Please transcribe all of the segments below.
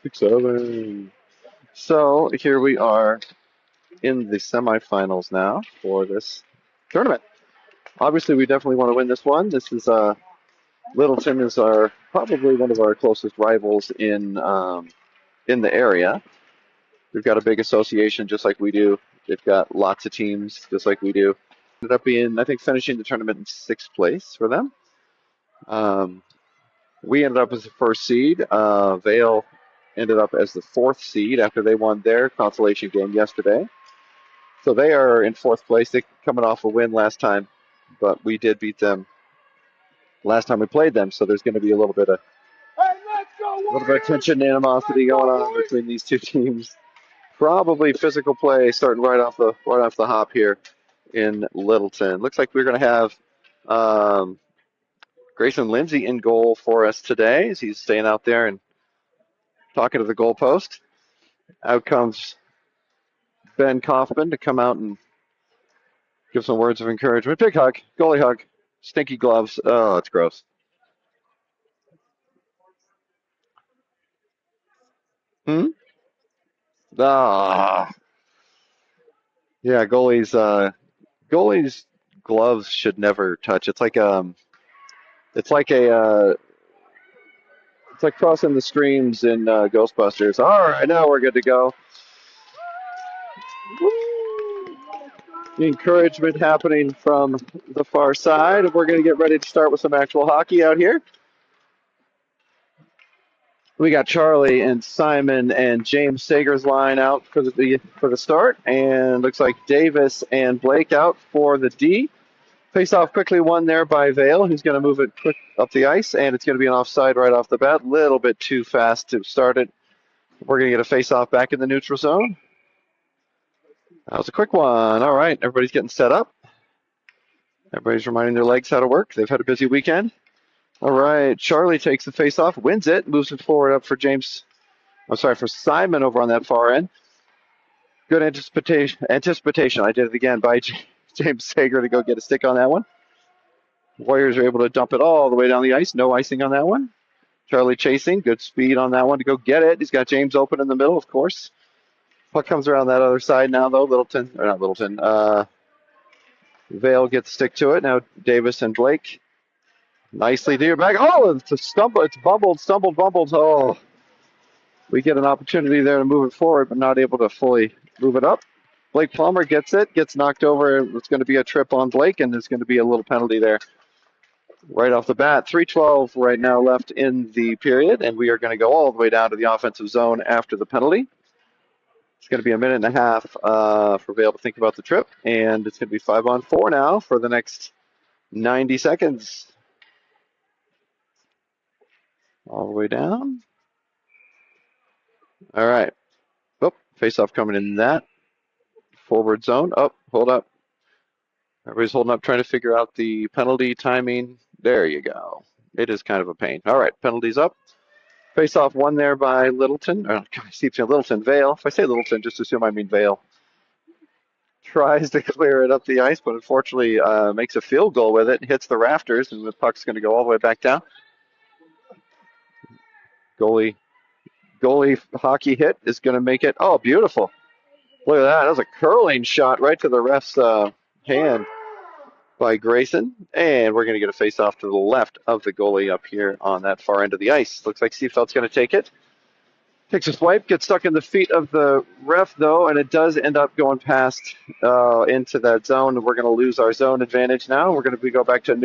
6-7. So here we are in the semifinals now for this tournament. Obviously, we definitely want to win this one. This is Littleton is our probably one of our closest rivals in the area. We've got a big association just like we do. They've got lots of teams just like we do. Ended up being, I think, finishing the tournament in sixth place for them. Um, we ended up as the first seed. Vail ended up as the fourth seed after they won their consolation game yesterday. So they are in fourth place. They coming off a win last time, but we did beat them last time we played them. So there's going to be a little bit of tension and animosity going on between these two teams. Probably physical play starting right off the hop here in Littleton. Looks like we're going to have um, Grayson Lindsay in goal for us today as he's staying out there and talking to the goalpost. Out comes Ben Kaufman to come out and give some words of encouragement. Big hug, goalie hug, stinky gloves. Oh, it's gross. Hmm? Ah, yeah. Goalies gloves should never touch. It's like a it's like crossing the streams in Ghostbusters. All right, now we're good to go. The encouragement happening from the far side. We're going to get ready to start with some actual hockey out here. We got Charlie and Simon and James Sager's line out for the start, and looks like Davis and Blake out for the D. Face off quickly won there by Vail, who's going to move it quick up the ice, and it's going to be an offside right off the bat. Little bit too fast to start it. We're going to get a face off back in the neutral zone. That was a quick one. All right, everybody's getting set up. Everybody's reminding their legs how to work. They've had a busy weekend. All right, Charlie takes the face off, wins it, moves it forward up for for Simon over on that far end. Good anticipation. I did it again by James Sager to go get a stick on that one. Warriors are able to dump it all the way down the ice. No icing on that one. Charlie chasing. Good speed on that one to go get it. He's got James open in the middle, of course. Puck comes around that other side now, though. Not Littleton. Vail gets stick to it. Now Davis and Blake. Nicely to your back. Oh, it's a stumble. It's bumbled. Oh, we get an opportunity there to move it forward, but not able to fully move it up. Blake Palmer gets it, gets knocked over. It's going to be a trip on Blake, and there's going to be a little penalty there right off the bat. 3:12 right now left in the period, and we are going to go all the way down to the offensive zone after the penalty. It's going to be a minute and a half for Vail to think about the trip, and it's going to be 5-on-4 now for the next 90 seconds. All the way down. All right. Oh, face-off coming in that forward zone. Oh, hold up. Everybody's holding up, trying to figure out the penalty timing. There you go. It is kind of a pain. All right, penalties up. Face-off won there by Littleton. I keep saying Littleton. Vail. If I say Littleton, just assume I mean Vail. Tries to clear it up the ice, but unfortunately makes a field goal with it. Hits the rafters, and the puck's going to go all the way back down. Goalie hockey hit is going to make it. Oh, beautiful. Look at that. That was a curling shot right to the ref's hand by Grayson. And we're going to get a face-off to the left of the goalie up here on that far end of the ice. Looks like Seafeld's going to take it. Takes a swipe, gets stuck in the feet of the ref, though, and it does end up going past into that zone. We're going to lose our zone advantage now. We're going to go back to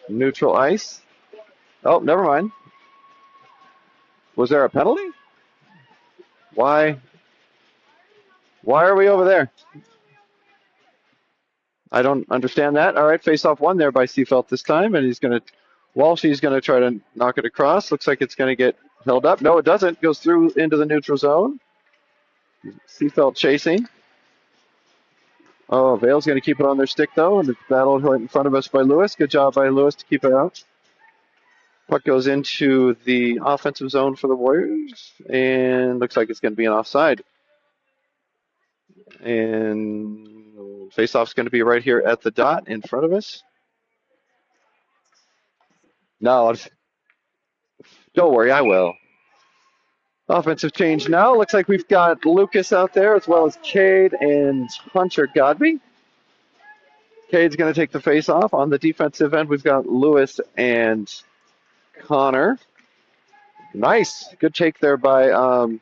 neutral ice. Oh, never mind. Was there a penalty? Why are we over there? I don't understand that. All right, face-off one there by Seafelt this time, and he's going to try to knock it across. Looks like it's going to get held up. No, it doesn't. Goes through into the neutral zone. Seafelt chasing. Oh, Vail's going to keep it on their stick, though, and it's battled right in front of us by Lewis. Good job by Lewis to keep it out. Puck goes into the offensive zone for the Warriors, and looks like it's going to be an offside. And face-off's going to be right here at the dot in front of us. No, don't worry, I will. Offensive change now. Looks like we've got Lucas out there as well as Cade and Hunter Godby. Cade's going to take the face off. On the defensive end, we've got Lewis and Connor. Nice. Good take there by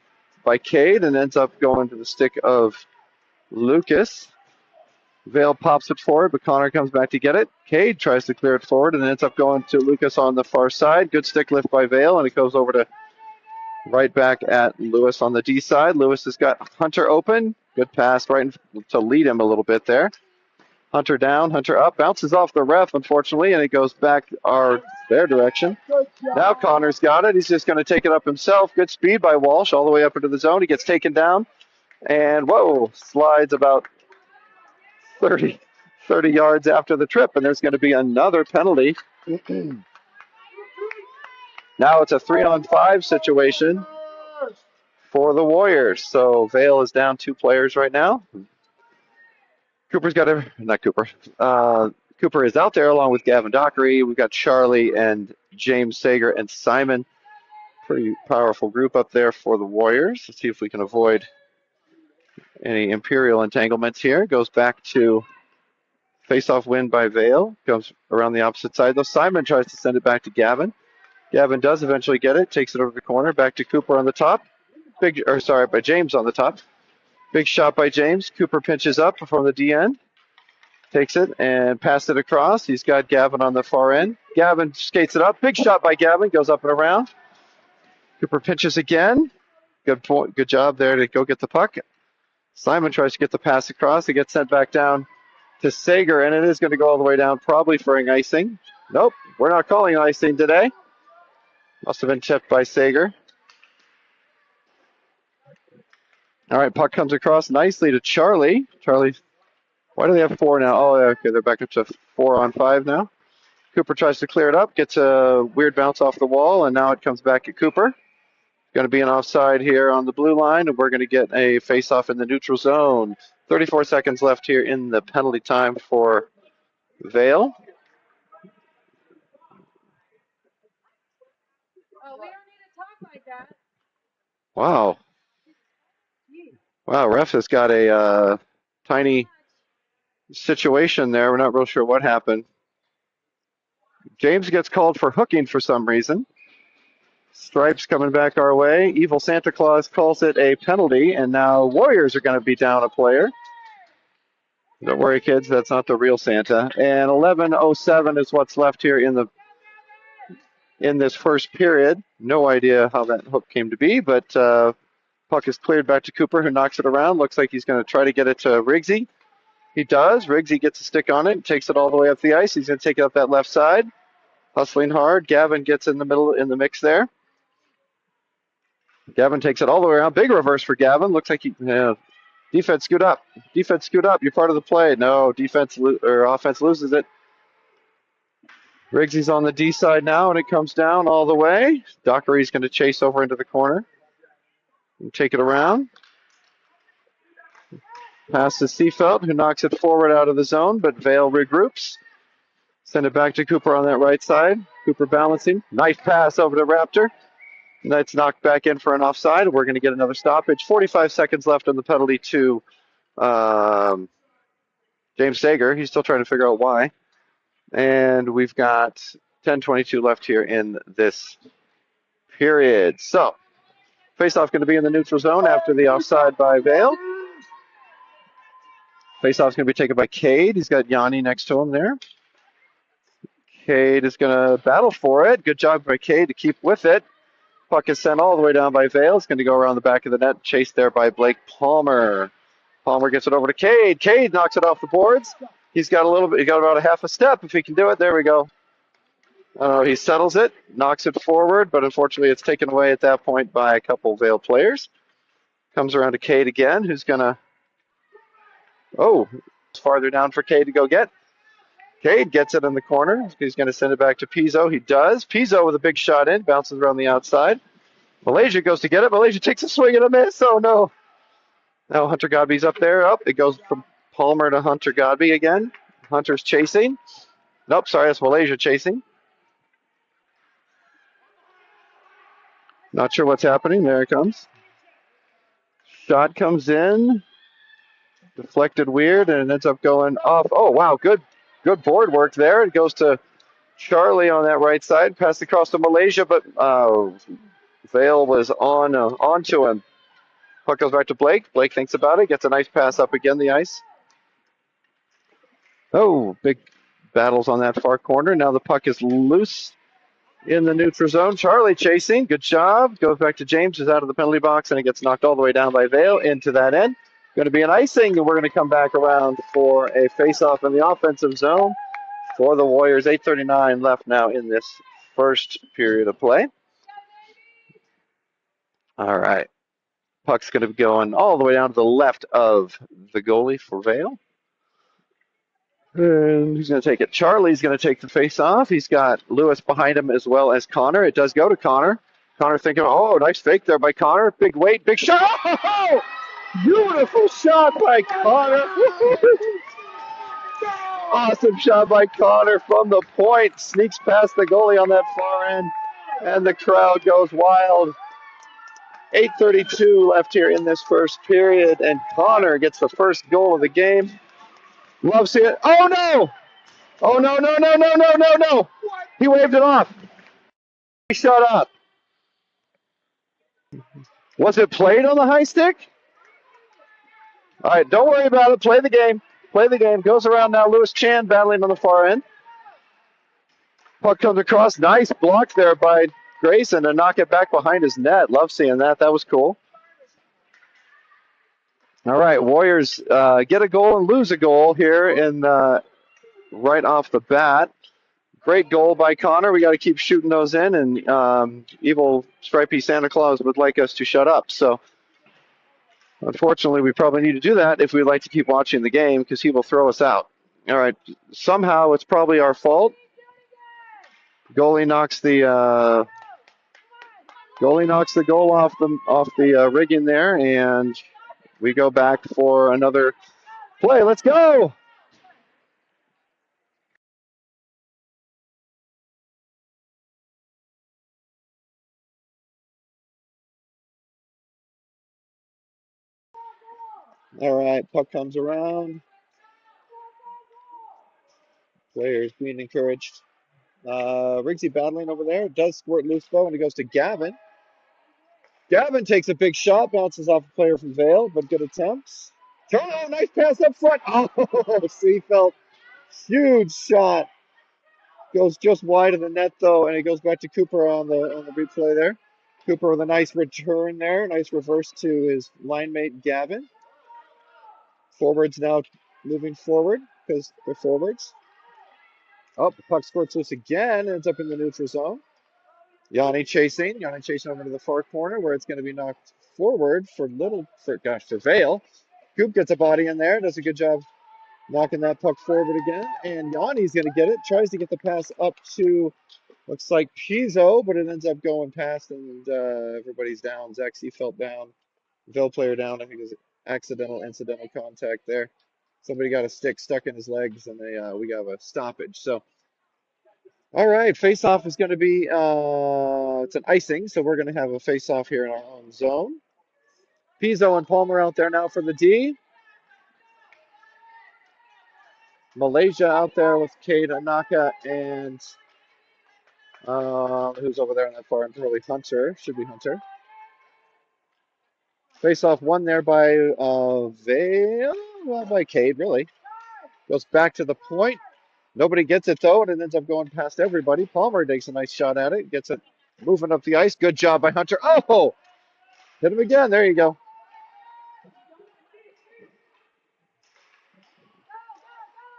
Cade, and ends up going to the stick of Lucas. Vail pops it forward, but Connor comes back to get it. Cade tries to clear it forward and ends up going to Lucas on the far side. Good stick lift by Vail, and it goes over to right back at Lewis on the D side. Lewis has got Hunter open. Good pass right to lead him a little bit there. Hunter down, Hunter up, bounces off the ref, unfortunately, and it goes back their direction. Now Connor's got it. He's just going to take it up himself. Good speed by Walsh all the way up into the zone. He gets taken down, and whoa, slides about 30 yards after the trip, and there's going to be another penalty. Now it's a 3-on-5 situation for the Warriors. So Vail is down 2 players right now. Cooper's got not Cooper. Cooper is out there along with Gavin Dockery. We've got Charlie and James Sager and Simon. Pretty powerful group up there for the Warriors. Let's see if we can avoid any Imperial entanglements here. Goes back to face-off win by Vail. Comes around the opposite side, though. Simon tries to send it back to Gavin. Gavin does eventually get it. Takes it over the corner. Back to Cooper on the top. By James on the top. Big shot by James. Cooper pinches up from the D end. Takes it and passes it across. He's got Gavin on the far end. Gavin skates it up. Big shot by Gavin. Goes up and around. Cooper pinches again. Good job there to go get the puck. Simon tries to get the pass across. It gets sent back down to Sager, and it is going to go all the way down, probably for an icing. Nope, we're not calling icing today. Must have been tipped by Sager. All right, puck comes across nicely to Charlie. Charlie, why do they have 4 now? Oh, okay, they're back up to 4-on-5 now. Cooper tries to clear it up, gets a weird bounce off the wall, and now it comes back at Cooper. Going to be an offside here on the blue line, and we're going to get a face-off in the neutral zone. 34 seconds left here in the penalty time for Vail. Oh, we don't need to talk like that. Wow. Wow, ref has got a tiny situation there. We're not real sure what happened. James gets called for hooking for some reason. Stripes coming back our way. Evil Santa Claus calls it a penalty, and now Warriors are going to be down a player. Don't worry, kids, that's not the real Santa. And 11:07 is what's left here in this first period. No idea how that hook came to be, but puck is cleared back to Cooper, who knocks it around. Looks like he's going to try to get it to Riggsy. He does. Riggsy gets a stick on it, takes it all the way up the ice. He's going to take it up that left side. Hustling hard. Gavin gets in the middle in the mix there. Gavin takes it all the way around. Big reverse for Gavin. Looks like defense scoot up. Defense scoot up. You're part of the play. No, offense loses it. Riggsy's on the D side now, and it comes down all the way. Dockery's going to chase over into the corner and take it around. Pass to Seafeld, who knocks it forward out of the zone, but Vail regroups. Send it back to Cooper on that right side. Cooper balancing. Nice pass over to Raptor. That's knocked back in for an offside. We're going to get another stoppage. 45 seconds left on the penalty to James Sager. He's still trying to figure out why. And we've got 10:22 left here in this period. So, face-off going to be in the neutral zone after the offside by Vail. Face-off is going to be taken by Cade. He's got Yanni next to him there. Cade is going to battle for it. Good job by Cade to keep with it. Puck is sent all the way down by Vail. It's going to go around the back of the net. Chased there by Blake Palmer. Palmer gets it over to Cade. Cade knocks it off the boards. He's got about a half a step if he can do it. There we go. He settles it, knocks it forward, but unfortunately it's taken away at that point by a couple Vail players. Comes around to Cade again, who's going to... Oh, it's farther down for Cade to go get. Cade gets it in the corner. He's going to send it back to Pizzo. He does. Pizzo with a big shot in, bounces around the outside. Malaysia goes to get it. Malaysia takes a swing and a miss. Oh, no. Now Hunter Godby's up there. It goes from Palmer to Hunter Godby again. Hunter's chasing. Nope, sorry, that's Malaysia chasing. Not sure what's happening. There it comes. Shot comes in, deflected weird, and it ends up going off. Oh wow, good board work there. It goes to Charlie on that right side, passed across to Malaysia, but Vail was onto him. Puck goes back to Blake. Blake thinks about it, gets a nice pass up again the ice. Oh, big battles on that far corner. Now the puck is loose in the neutral zone. Charlie chasing. Good job. Goes back to James, who's out of the penalty box, and it gets knocked all the way down by Vail into that end. Going to be an icing, and we're going to come back around for a face-off in the offensive zone for the Warriors. 8:39 left now in this first period of play. All right. Puck's going to be going all the way down to the left of the goalie for Vail. And he's going to take it. Charlie's going to take the face off. He's got Lewis behind him as well as Connor. It does go to Connor. Connor thinking, oh, nice fake there by Connor. Big weight, big shot. Oh, beautiful shot by Connor. Awesome shot by Connor from the point. Sneaks past the goalie on that far end. And the crowd goes wild. 8:32 left here in this first period. And Connor gets the first goal of the game. Love seeing it. Oh, no. Oh, no, no, no, no, no, no, no. He waved it off. He shut up. Was it played on the high stick? All right, don't worry about it. Play the game. Play the game. Goes around now. Lewis Chan battling on the far end. Puck comes across. Nice block there by Grayson to knock it back behind his net. Love seeing that. That was cool. All right, Warriors get a goal and lose a goal here in right off the bat. Great goal by Connor. We got to keep shooting those in, and evil stripy Santa Claus would like us to shut up. So, unfortunately, we probably need to do that if we'd like to keep watching the game because he will throw us out. All right. Somehow it's probably our fault. Goalie knocks the goal off the rigging there, and we go back for another play. Let's go. All right, puck comes around. Players being encouraged. Riggsy battling over there. Does squirt loose though, and it goes to Gavin. Gavin takes a big shot, bounces off a player from Vail, but good attempts. Oh, nice pass up front. Oh, Seafelt, huge shot. Goes just wide of the net though, and it goes back to Cooper on the replay there. Cooper with a nice return there, nice reverse to his line mate Gavin. Forwards now moving forward because they're forwards. Oh, the puck squirts loose again, ends up in the neutral zone. Yanni chasing over to the far corner where it's going to be knocked forward for Vail. Coop gets a body in there, does a good job knocking that puck forward again, and Yanni's going to get it, tries to get the pass up to, looks like Pizzo, but it ends up going past, and everybody's down. Zach Seafelt down, Vail player down. I think it was incidental contact there. Somebody got a stick stuck in his legs, and we got a stoppage. So, all right, face-off is going to be, it's an icing, so we're going to have a face-off here in our own zone. Pizzo and Palmer out there now for the D. Malaysia out there with Cade Anaka and who's over there on that far end? Probably Hunter. Should be Hunter. Face-off won there by Vail. Well, by Cade, really. Goes back to the point. Nobody gets it, though, and it ends up going past everybody. Palmer takes a nice shot at it. Gets it moving up the ice. Good job by Hunter. Oh! Hit him again. There you go.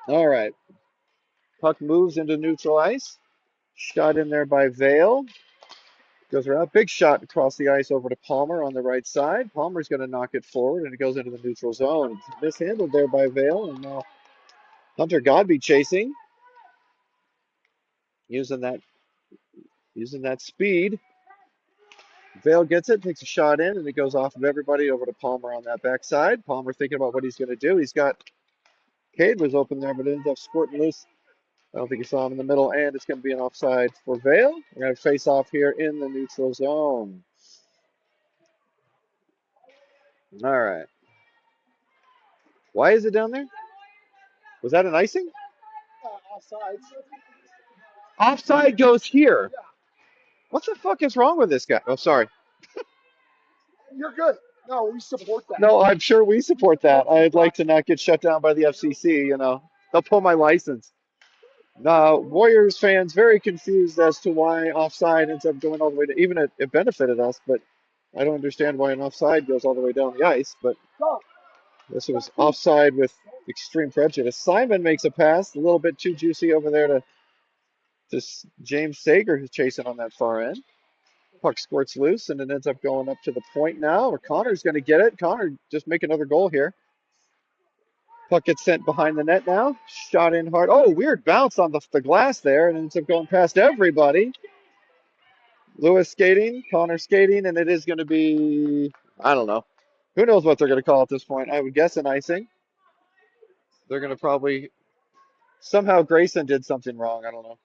All right. Puck moves into neutral ice. Shot in there by Vail. Goes around. Big shot across the ice over to Palmer on the right side. Palmer's going to knock it forward, and it goes into the neutral zone. Mishandled there by Vail, and now Hunter Godby chasing. Using that speed. Vail gets it, takes a shot in, and it goes off of everybody over to Palmer on that backside. Palmer thinking about what he's going to do. He's got Cade was open there, but it ends up squirting loose. I don't think he saw him in the middle, and it's going to be an offside for Vail. We're going to face off here in the neutral zone. All right. Why is it down there? Was that an icing? Offside. Offside goes here. What the fuck is wrong with this guy? Oh, sorry. You're good. No, we support that. No, I'm sure we support that. I'd like to not get shut down by the FCC. They'll pull my license. Warriors fans very confused as to why offside ends up going all the way to. Even it benefited us, but I don't understand why an offside goes all the way down the ice. But this was offside with extreme prejudice. Simon makes a pass, a little bit too juicy over there to James Sager, who's chasing on that far end. Puck squirts loose, and it ends up going up to the point now. Or Connor's going to get it. Connor just make another goal here. Puck gets sent behind the net now. Shot in hard. Oh, weird bounce on the glass there, and ends up going past everybody. Lewis skating, Connor skating, and it is going to be, I don't know. Who knows what they're going to call at this point? I would guess an icing. They're going to probably, somehow Grayson did something wrong. I don't know.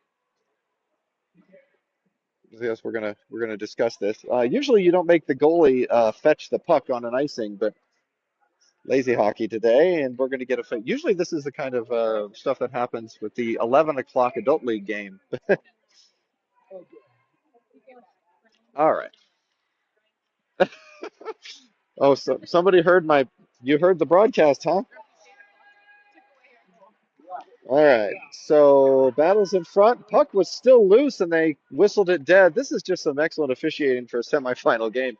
Yes, we're gonna discuss this. Usually you don't make the goalie fetch the puck on an icing, but lazy hockey today, and we're gonna get a. Usually this is the kind of stuff that happens with the 11 o'clock adult league game. All right. Oh, so somebody heard you heard the broadcast, huh? All right. So battles in front. Puck was still loose, and they whistled it dead. This is just some excellent officiating for a semifinal game.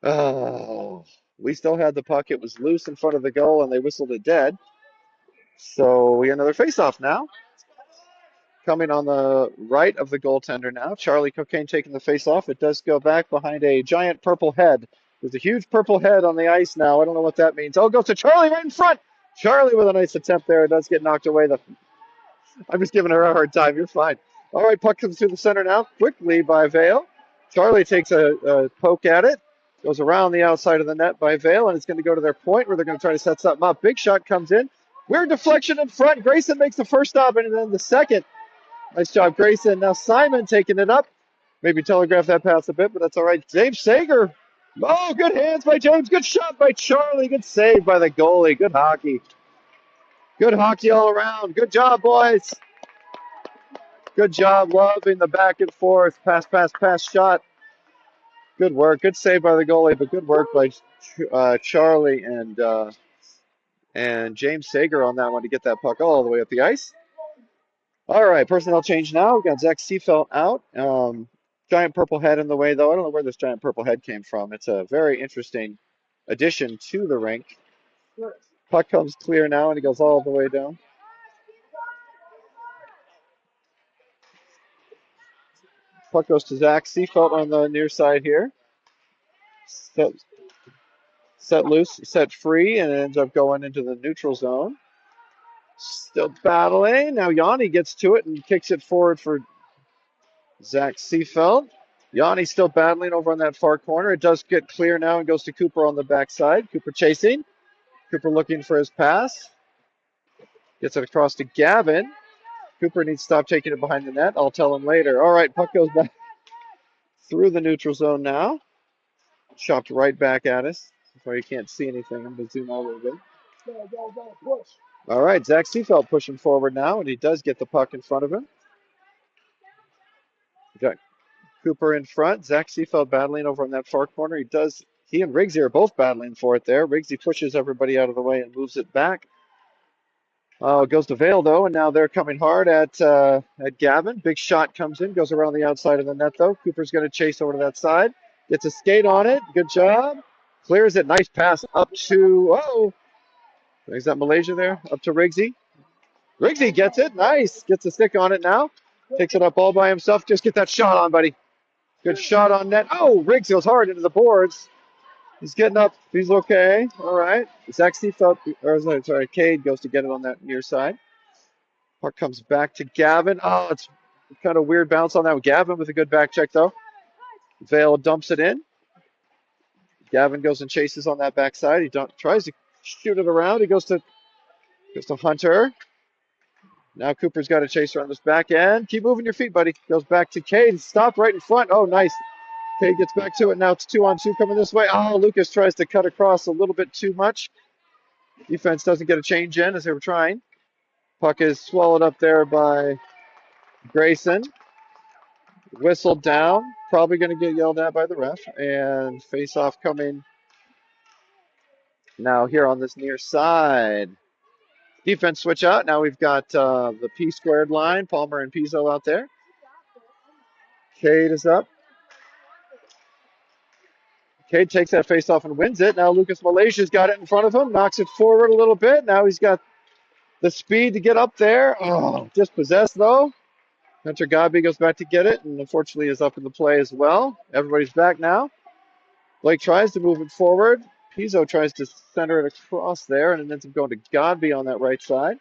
Oh, we still had the puck. It was loose in front of the goal, and they whistled it dead. So we got another face-off now. Coming on the right of the goaltender now. Charlie Cocaine taking the face-off. It does go back behind a giant purple head. There's a huge purple head on the ice now. I don't know what that means. Oh, it goes to Charlie right in front. Charlie with a nice attempt there. It does get knocked away. I'm just giving her a hard time. You're fine. All right, puck comes through the center now. Quickly by Vail. Charlie takes a poke at it. Goes around the outside of the net by Vail, and it's going to go to their point where they're going to try to set something up. Big shot comes in. Weird deflection in front. Grayson makes the first stop, and then the second. Nice job, Grayson. Now Simon taking it up. Maybe telegraph that pass a bit, but that's all right. James Sager. Oh, good hands by James. Good shot by Charlie. Good save by the goalie. Good hockey. Good hockey all around. Good job, boys. Good job. Loving the back and forth. Pass, pass, pass, shot. Good work. Good save by the goalie, but good work by Charlie and James Sager on that one to get that puck all the way up the ice. All right, personnel change now. We've got Zach Seefeld out. Giant purple head in the way, though. I don't know where this giant purple head came from. It's a very interesting addition to the rink. Puck comes clear now, and he goes all the way down. Puck goes to Zach Seefeld on the near side here. Set loose, set free, and it ends up going into the neutral zone. Still battling. Now Yanni gets to it and kicks it forward for Zach Seefeld. Yanni still battling over on that far corner. It does get clear now and goes to Cooper on the backside. Cooper chasing. Cooper looking for his pass. Gets it across to Gavin. Cooper needs to stop taking it behind the net. I'll tell him later. All right, puck goes back through the neutral zone now. Chopped right back at us. That's why you can't see anything. I'm going to zoom out a little bit. All right, Zach Seefeld pushing forward now, and he does get the puck in front of him. Got Cooper in front. Zach Seefeld battling over on that far corner. He and Riggsy are both battling for it there. Riggsy pushes everybody out of the way and moves it back. It goes to Vail, though, and now they're coming hard at Gavin. Big shot comes in, goes around the outside of the net, though. Cooper's going to chase over to that side. Gets a skate on it. Good job. Clears it. Nice pass up to, is that Malaysia there? Up to Riggsy. Riggsy gets it. Nice. Gets a stick on it now. Takes it up all by himself. Just get that shot on, buddy. Good shot on net. Oh, Riggs goes hard into the boards. He's getting up. He's okay. All right. Zach Seefeld, Cade goes to get it on that near side. Puck comes back to Gavin. Oh, it's kind of weird bounce on that one. Gavin with a good back check, though. Vail dumps it in. Gavin goes and chases on that backside. He tries to shoot it around. He goes to Hunter. Now Cooper's got a chaser on this back end. Keep moving your feet, buddy. Goes back to Cade. Stop right in front. Oh, nice. Cade gets back to it. Now it's 2-on-2 coming this way. Oh, Lucas tries to cut across a little bit too much. Defense doesn't get a change in as they were trying. Puck is swallowed up there by Grayson. Whistled down. Probably going to get yelled at by the ref. And face-off coming now here on this near side. Defense switch out. Now we've got the P squared line. Palmer and Pizzo out there. Cade is up. Cade takes that face-off and wins it. Now Lucas Malaysia's got it in front of him. Knocks it forward a little bit. Now he's got the speed to get up there. Oh, dispossessed though. Hunter Godby goes back to get it, and unfortunately is up in the play as well. Everybody's back now. Blake tries to move it forward. Pizzo tries to center it across there, and it ends up going to Godby on that right side.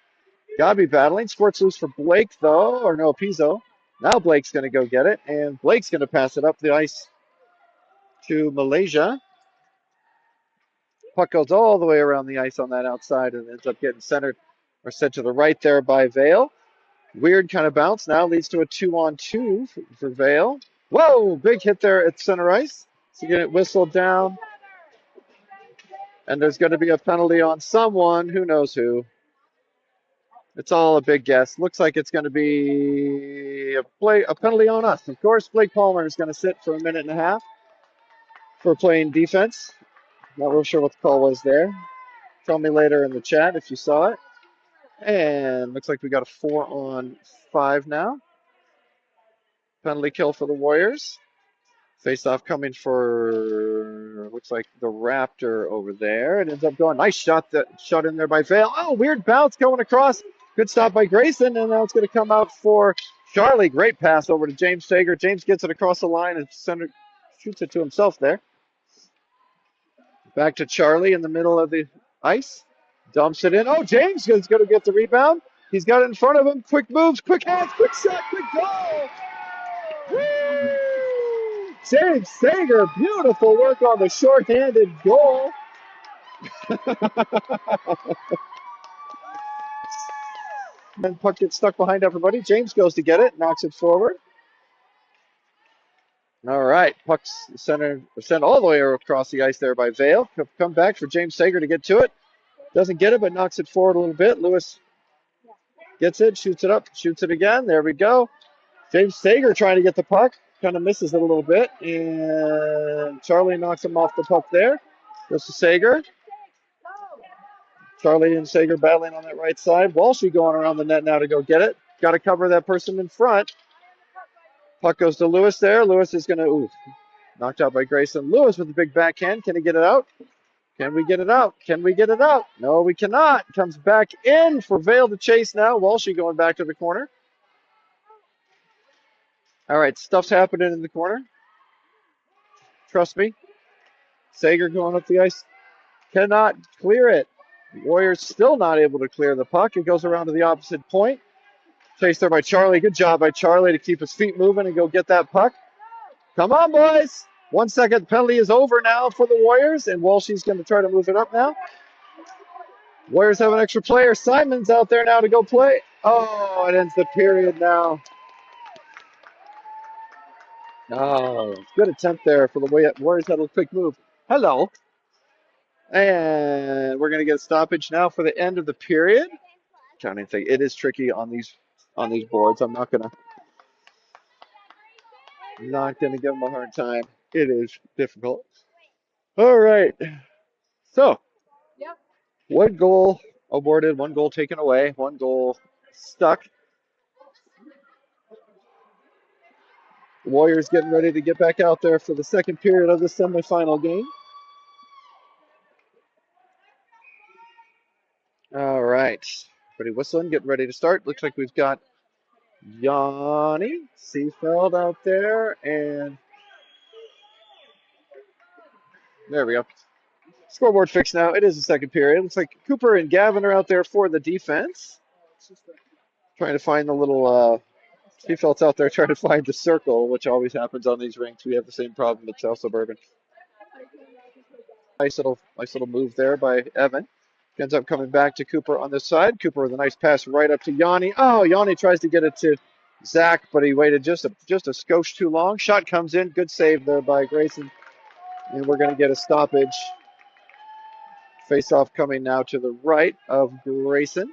Godby battling. Squirts loose for Blake, though. Or no, Pizzo. Now Blake's going to go get it, and Blake's going to pass it up the ice to Malaysia. Puck goes all the way around the ice on that outside and ends up getting centered or set to the right there by Vail. Weird kind of bounce now leads to a 2-on-2 for Vail. Whoa, big hit there at center ice. So you get it whistled down. And there's going to be a penalty on someone. Who knows who? It's all a big guess. Looks like it's going to be a penalty on us. Of course, Blake Palmer is going to sit for a minute and a half for playing defense. Not real sure what the call was there. Tell me later in the chat if you saw it. And looks like we got a 4-on-5 now. Penalty kill for the Warriors. Face-off coming for, looks like the Raptor over there. It ends up going, nice shot in there by Vail. Oh, weird bounce going across. Good stop by Grayson, and now it's going to come out for Charlie. Great pass over to James Sager. James gets it across the line and shoots it to himself there. Back to Charlie in the middle of the ice. Dumps it in. Oh, James is going to get the rebound. He's got it in front of him. Quick moves, quick hands, quick shot, quick goal. Woo! James Sager, beautiful work on the short-handed goal. And puck gets stuck behind everybody. James goes to get it, knocks it forward. All right, puck's sent all the way across the ice there by Vail. Come back for James Sager to get to it. Doesn't get it, but knocks it forward a little bit. Lewis gets it, shoots it up, shoots it again. There we go. James Sager trying to get the puck. Kind of misses it a little bit. And Charlie knocks him off the puck there. Goes to Sager. Charlie and Sager battling on that right side. Walshy going around the net now to go get it. Got to cover that person in front. Puck goes to Lewis there. Lewis is going to, knocked out by Grayson. Lewis with a big backhand. Can he get it out? Can we get it out? Can we get it out? No, we cannot. Comes back in for Vail to chase now. Walshy going back to the corner. All right, stuff's happening in the corner. Trust me. Sager going up the ice. Cannot clear it. The Warriors still not able to clear the puck. It goes around to the opposite point. Chased there by Charlie. Good job by Charlie to keep his feet moving and go get that puck. Come on, boys. 1 second. Penalty is over now for the Warriors, and Walshy's going to try to move it up now. Warriors have an extra player. Simon's out there now to go play. Oh, it ends the period now. Oh, good attempt there for the Warriors had a quick move. Hello. And we're going to get a stoppage now for the end of the period. Counting thing. It is tricky on these boards. I'm not gonna give them a hard time. It is difficult. All right. So, one goal awarded, one goal taken away, one goal stuck. The Warriors getting ready to get back out there for the second period of the semifinal game. All right. Everybody whistling, getting ready to start. Looks like we've got Yanni Seefeld out there, and there we go. Scoreboard fixed now. It is the second period. Looks like Cooper and Gavin are out there for the defense. Trying to find the little Seefeld's out there trying to find the circle, which always happens on these rinks. We have the same problem at South Suburban. Nice little move there by Evan. Ends up coming back to Cooper on this side. Cooper with a nice pass right up to Yanni. Oh, Yanni tries to get it to Zach, but he waited just a skosh too long. Shot comes in. Good save there by Grayson. And we're going to get a stoppage. Face-off coming now to the right of Grayson.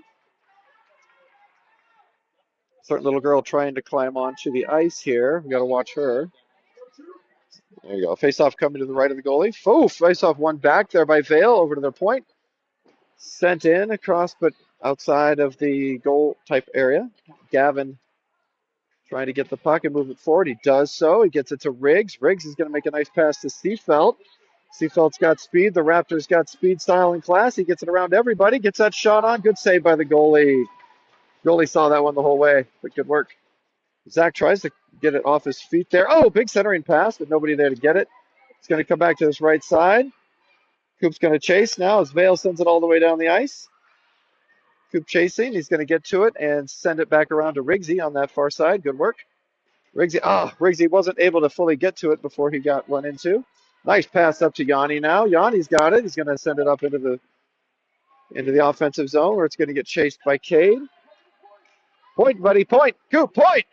Certain little girl trying to climb onto the ice here. We got to watch her. There you go. Face-off coming to the right of the goalie. Oh, face-off one back there by Vail over to their point. Sent in across, but outside of the goal type area. Gavin trying to get the puck and move it forward. He does so. He gets it to Riggs. Riggs is going to make a nice pass to Seafelt. Seafelt's got speed. The Raptors got speed, style, and class. He gets it around everybody. Gets that shot on. Good save by the goalie. Goalie saw that one the whole way, but good work. Zach tries to get it off his feet there. Oh, big centering pass, but nobody there to get it. It's going to come back to his right side. Coop's going to chase now as Vail sends it all the way down the ice. Coop chasing. He's going to get to it and send it back around to Riggsy on that far side. Good work. Riggsy wasn't able to fully get to it before he got run into. Nice pass up to Yanni now. Yanni's got it. He's going to send it up into the offensive zone where it's going to get chased by Cade. Point, buddy, point. Coop, point.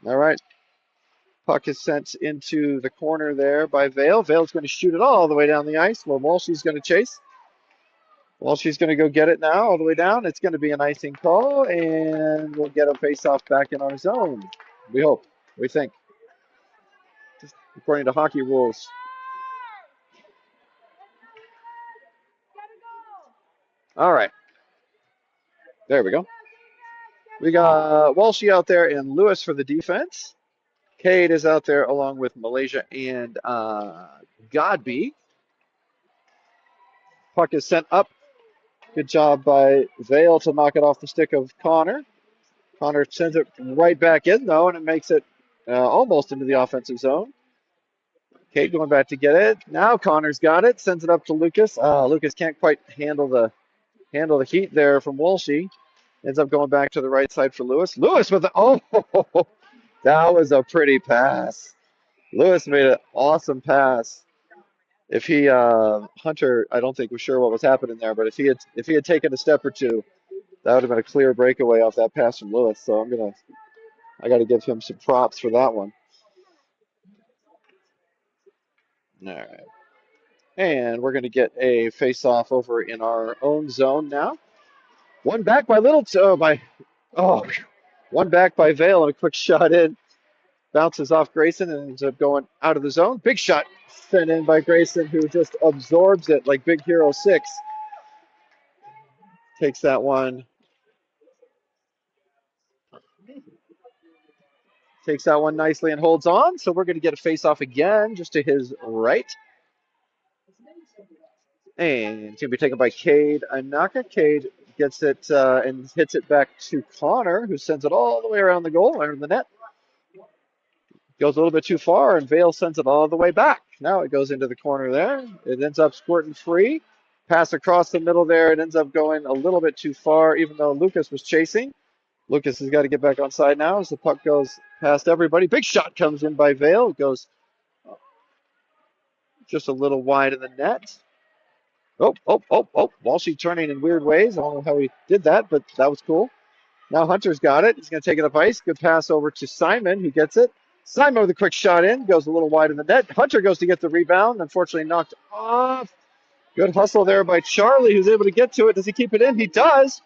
All right. Puck is sent into the corner there by Vail. Vail's going to shoot it all the way down the ice where Walshy's going to chase. Walshy's going to go get it now all the way down. It's going to be an icing call, and we'll get a face-off back in our zone. We hope. We think. Just according to hockey rules. All right. There we go. We got Walshy out there and Lewis for the defense. Cade is out there along with Malaysia and Godby. Puck is sent up. Good job by Vail to knock it off the stick of Connor. Connor sends it right back in, though, and it makes it almost into the offensive zone. Cade going back to get it. Now Connor's got it. Sends it up to Lucas. Lucas can't quite handle the heat there from Walshy. Ends up going back to the right side for Lewis. Lewis with that was a pretty pass. Lewis made an awesome pass. If he Hunter, I don't think was sure what was happening there, but if he had taken a step or two, that would have been a clear breakaway off that pass from Lewis. So I got to give him some props for that one. All right, and we're going to get a face-off over in our own zone now. One back by one back by Vail and a quick shot in. Bounces off Grayson and ends up going out of the zone. Big shot sent in by Grayson, who just absorbs it like Big Hero 6. Takes that one. Takes that one nicely and holds on. So we're going to get a face-off again, just to his right. And it's going to be taken by Cade Anaka. Cade gets it and hits it back to Connor, who sends it all the way around the goal, under the net. Goes a little bit too far, and Vail sends it all the way back. Now it goes into the corner there. It ends up squirting free. Pass across the middle there. It ends up going a little bit too far, even though Lucas was chasing. Lucas has got to get back on side now as the puck goes past everybody. Big shot comes in by Vail. It goes just a little wide of the net. Walshy turning in weird ways. I don't know how he did that, but that was cool. Now Hunter's got it. He's going to take it up ice. Good pass over to Simon, who gets it. Simon with a quick shot in. Goes a little wide in the net. Hunter goes to get the rebound. Unfortunately knocked off. Good hustle there by Charlie, who's able to get to it. Does he keep it in? He does.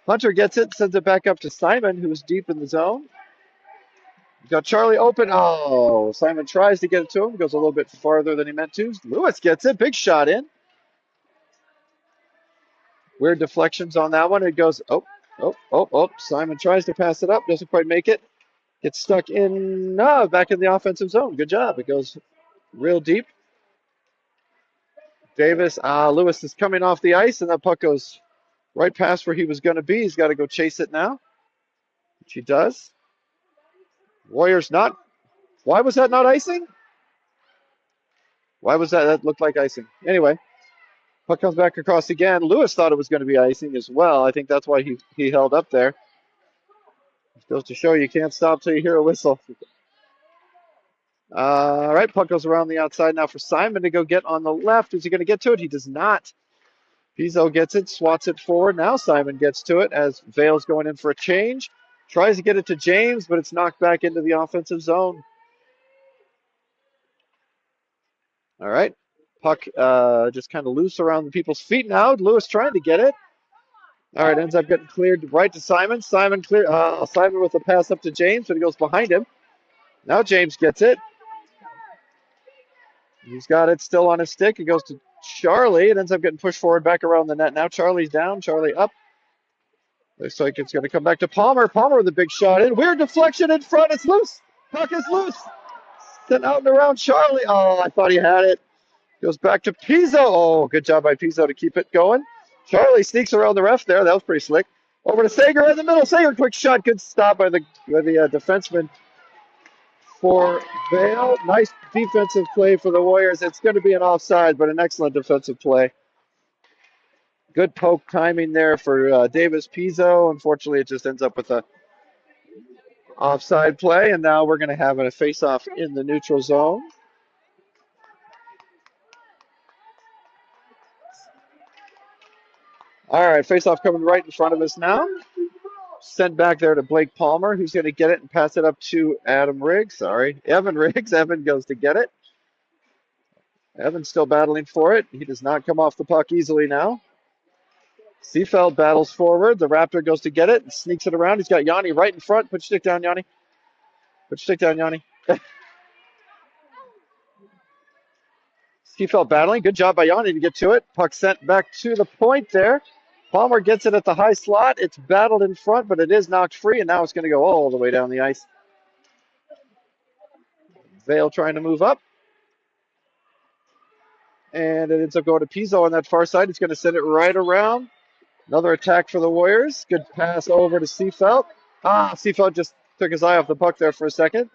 Hunter gets it. Sends it back up to Simon, who's deep in the zone. Got Charlie open. Oh, Simon tries to get it to him. Goes a little bit farther than he meant to. Lewis gets it. Big shot in. Weird deflections on that one. It goes, Simon tries to pass it up. Doesn't quite make it. Gets stuck in, back in the offensive zone. Good job. It goes real deep. Lewis is coming off the ice, and that puck goes right past where he was going to be. He's got to go chase it now, which he does. Warriors not. Why was that not icing? Why was that? That looked like icing. Anyway, puck comes back across again. Lewis thought it was going to be icing as well. I think that's why he held up there. It goes to show you can't stop till you hear a whistle. All right, puck goes around the outside now for Simon to go get on the left. Is he going to get to it? He does not. Pizzo gets it, swats it forward. Now Simon gets to it as Vail's going in for a change. Tries to get it to James, but it's knocked back into the offensive zone. All right. Puck just kind of loose around the people's feet now. Lewis trying to get it. All right, ends up getting cleared right to Simon. Simon Simon with a pass up to James, but he goes behind him. Now James gets it. He's got it still on his stick. It goes to Charlie. It ends up getting pushed forward back around the net. Now Charlie's down. Charlie up. Looks like it's going to come back to Palmer. Palmer with a big shot in. Weird deflection in front. It's loose. Puck is loose. Sent out and around Charlie. Oh, I thought he had it. Goes back to Pizzo. Oh, good job by Pizzo to keep it going. Charlie sneaks around the ref there. That was pretty slick. Over to Sager in the middle. Sager, quick shot. Good stop by the defenseman for Vail. Nice defensive play for the Warriors. It's going to be an offside, but an excellent defensive play. Good poke timing there for Davis Pizzo. Unfortunately, it just ends up with a offside play, and now we're going to have a face-off in the neutral zone. All right, face-off coming right in front of us now. Sent back there to Blake Palmer, who's going to get it and pass it up to Evan Riggs. Evan goes to get it. Evan's still battling for it. He does not come off the puck easily now. Seefeld battles forward. The Raptor goes to get it and sneaks it around. He's got Yanni right in front. Put your stick down, Yanni. Put your stick down, Yanni. Seefeld battling. Good job by Yanni to get to it. Puck sent back to the point there. Palmer gets it at the high slot. It's battled in front, but it is knocked free, and now it's going to go all the way down the ice. Vail trying to move up. And it ends up going to Pizzo on that far side. He's going to send it right around. Another attack for the Warriors. Good pass over to Seefeld. Seefeld just took his eye off the puck there for a second.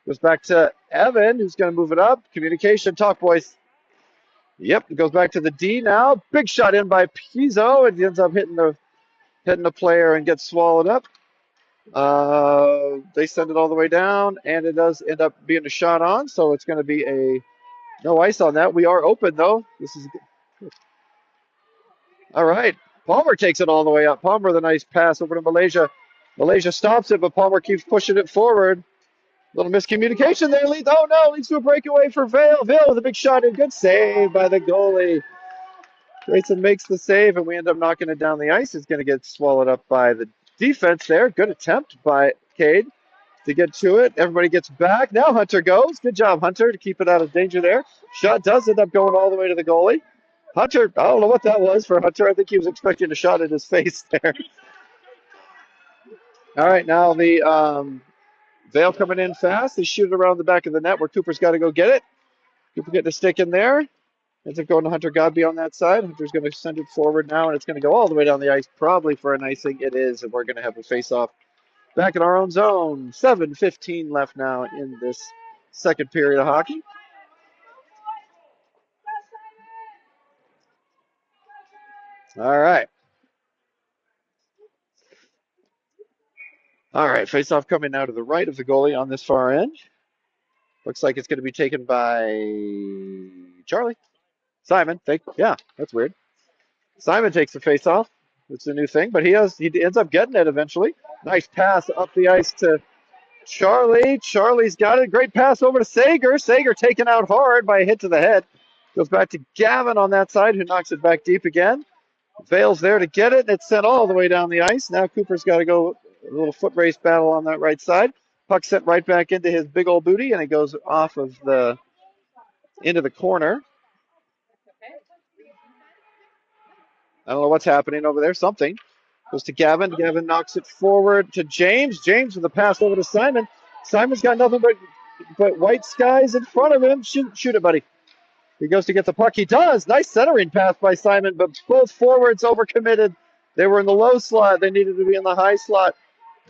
Goes back to Evan, who's going to move it up. Communication, talk, boys. Yep, it goes back to the D now. Big shot in by Pizzo. It ends up hitting the player and gets swallowed up. They send it all the way down, and it does end up being a shot on, so it's going to be a no ice on that. We are open, though. This is good. All right. Palmer takes it all the way up. Palmer with a nice pass over to Malaysia. Malaysia stops it, but Palmer keeps pushing it forward. Little miscommunication there. Leads to a breakaway for Vail. Vail with a big shot and good save by the goalie. Grayson makes the save, and we end up knocking it down the ice. It's going to get swallowed up by the defense there. Good attempt by Cade to get to it. Everybody gets back. Now Hunter goes. Good job, Hunter, to keep it out of danger there. Shot does end up going all the way to the goalie. Hunter, I don't know what that was for Hunter. I think he was expecting a shot at his face there. All right, now the Vail coming in fast. They shoot it around the back of the net where Cooper's got to go get it. Cooper getting a stick in there. Ends up going to Hunter Godby on that side. Hunter's going to send it forward now, and it's going to go all the way down the ice, probably for an icing. It is, and we're going to have a face-off back in our own zone. 7:15 left now in this second period of hockey. All right. All right, face-off coming now to the right of the goalie on this far end. Looks like it's going to be taken by Charlie. Simon, yeah, that's weird. Simon takes the face-off. It's a new thing, but he ends up getting it eventually. Nice pass up the ice to Charlie. Charlie's got it. Great pass over to Sager. Sager taken out hard by a hit to the head. Goes back to Gavin on that side, who knocks it back deep again. Vail's there to get it, and it's sent all the way down the ice. Now Cooper's got to go a little foot race battle on that right side. Puck sent right back into his big old booty, and it goes off of into the corner. I don't know what's happening over there. Something. Goes to Gavin. Gavin knocks it forward to James. James with a pass over to Simon. Simon's got nothing but white skies in front of him. Shoot it, buddy. He goes to get the puck. He does. Nice centering pass by Simon, but both forwards overcommitted. They were in the low slot. They needed to be in the high slot.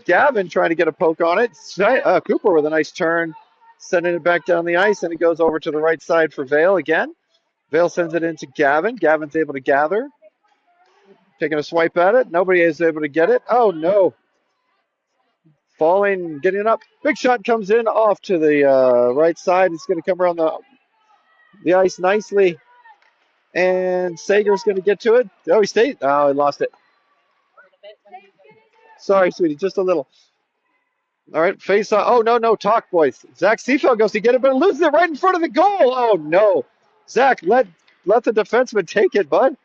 Gavin trying to get a poke on it. Cooper with a nice turn, sending it back down the ice, and it goes over to the right side for Vail again. Vail sends it into Gavin. Gavin's able to gather. Taking a swipe at it. Nobody is able to get it. Oh, no. Falling, getting up. Big shot comes in off to the right side. It's going to come around the ice nicely. And Sager's going to get to it. Oh, he stayed. Oh, he lost it. Sorry, sweetie, just a little. All right, face off. Oh, no, no, talk, boys. Zach Seafeld goes to get it, but loses it right in front of the goal. Oh, no. Zach, let the defenseman take it, bud.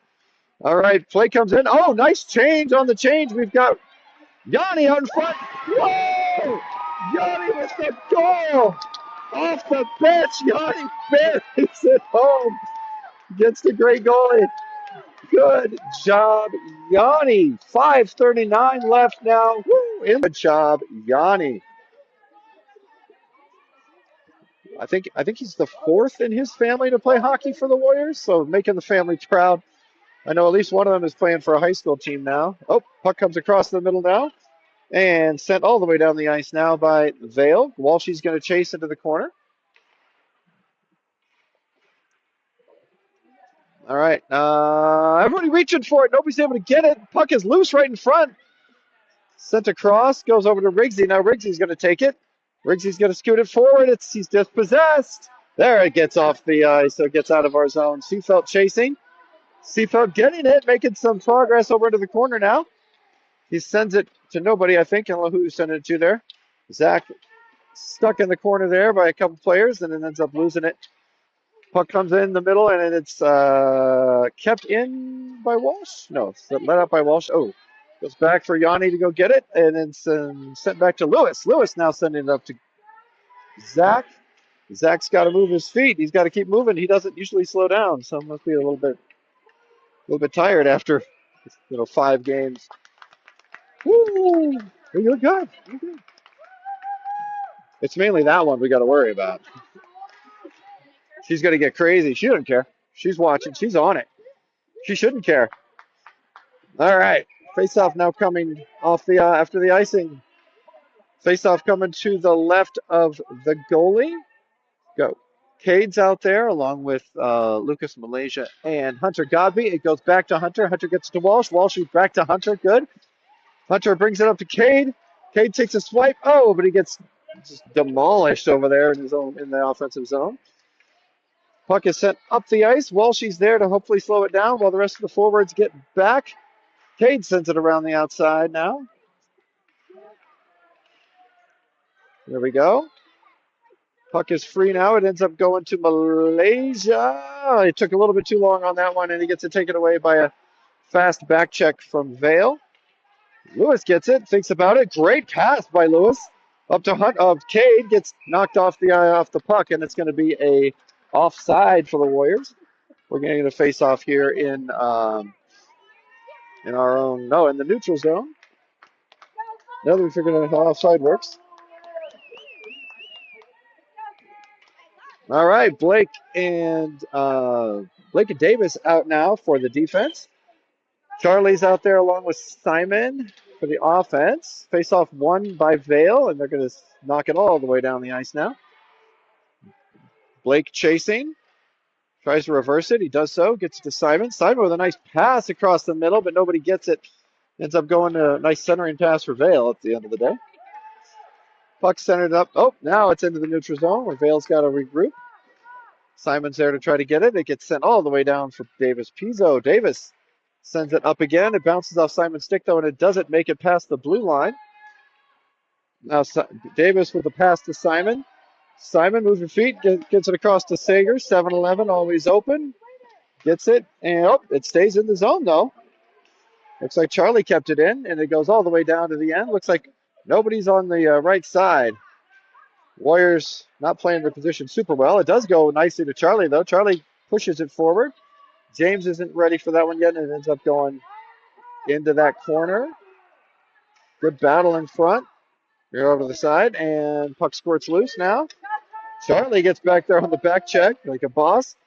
All right, play comes in. Oh, nice change on the change. We've got Yanni out in front. Whoa! Yanni with the goal. Off the bench, Yanni buries it home. Gets the great goalie. Good job, Yanni. 5:39 left now. Woo! Good job, Yanni. I think he's the fourth in his family to play hockey for the Warriors, so making the family proud. I know at least one of them is playing for a high school team now. Oh, puck comes across the middle now and sent all the way down the ice now by Vail. Walshy's going to chase into the corner. All right. Everybody reaching for it. Nobody's able to get it. Puck is loose right in front. Sent across. Goes over to Riggsy. Now Riggsy's going to take it. Riggsy's going to scoot it forward. He's dispossessed. There it gets off the ice, so it gets out of our zone. Seafelt chasing. Seafelt getting it, making some progress over into the corner now. He sends it to nobody, I think. I don't know who he sent it to there. Zach stuck in the corner there by a couple players and then ends up losing it. Puck comes in the middle and it's kept in by Walsh. No, it's let out by Walsh. Oh, goes back for Yanni to go get it and then sent back to Lewis. Lewis now sending it up to Zach. Zach's got to move his feet. He's got to keep moving. He doesn't usually slow down, so must be a little bit tired after 5 games. Woo! You're good. You're good. It's mainly that one we got to worry about. She's going to get crazy. She doesn't care. She's watching. She's on it. She shouldn't care. All right. Face-off now coming off the after the icing. Face-off coming to the left of the goalie. Go. Cade's out there along with Lucas Malaysia and Hunter Godby. It goes back to Hunter. Hunter gets to Walsh. Walsh is back to Hunter. Good. Hunter brings it up to Cade. Cade takes a swipe. Oh, but he gets just demolished over there in the offensive zone. Puck is sent up the ice. Walshy's there to hopefully slow it down while the rest of the forwards get back. Cade sends it around the outside now. There we go. Puck is free now. It ends up going to Malaysia. It took a little bit too long on that one, and he gets it taken away by a fast back check from Vail. Lewis gets it, thinks about it. Great pass by Lewis. Up to Cade, gets knocked off the puck, and it's going to be a offside for the Warriors. We're getting a face-off here in our own, no, in the neutral zone. Now that we figured out how offside works. All right, Blake and Davis out now for the defense. Charlie's out there along with Simon for the offense. Face-off won by Vail, and they're going to knock it all the way down the ice now. Blake chasing. Tries to reverse it. He does so. Gets it to Simon. Simon with a nice pass across the middle, but nobody gets it. Ends up going to a nice centering pass for Vail at the end of the day. Puck centered up. Oh, now it's into the neutral zone where Vail's got to regroup. Simon's there to try to get it. It gets sent all the way down for Davis Pizzo. Davis sends it up again. It bounces off Simon's stick, though, and it doesn't make it past the blue line. Now Davis with the pass to Simon. Simon moving feet, gets it across to Sager. 7-11, always open. Gets it, and it stays in the zone, though. Looks like Charlie kept it in, and it goes all the way down to the end. Looks like nobody's on the right side. Warriors not playing their position super well. It does go nicely to Charlie, though. Charlie pushes it forward. James isn't ready for that one yet, and it ends up going into that corner. Good battle in front. You're over to the side, and puck squirts loose now. Charlie gets back there on the back check like a boss.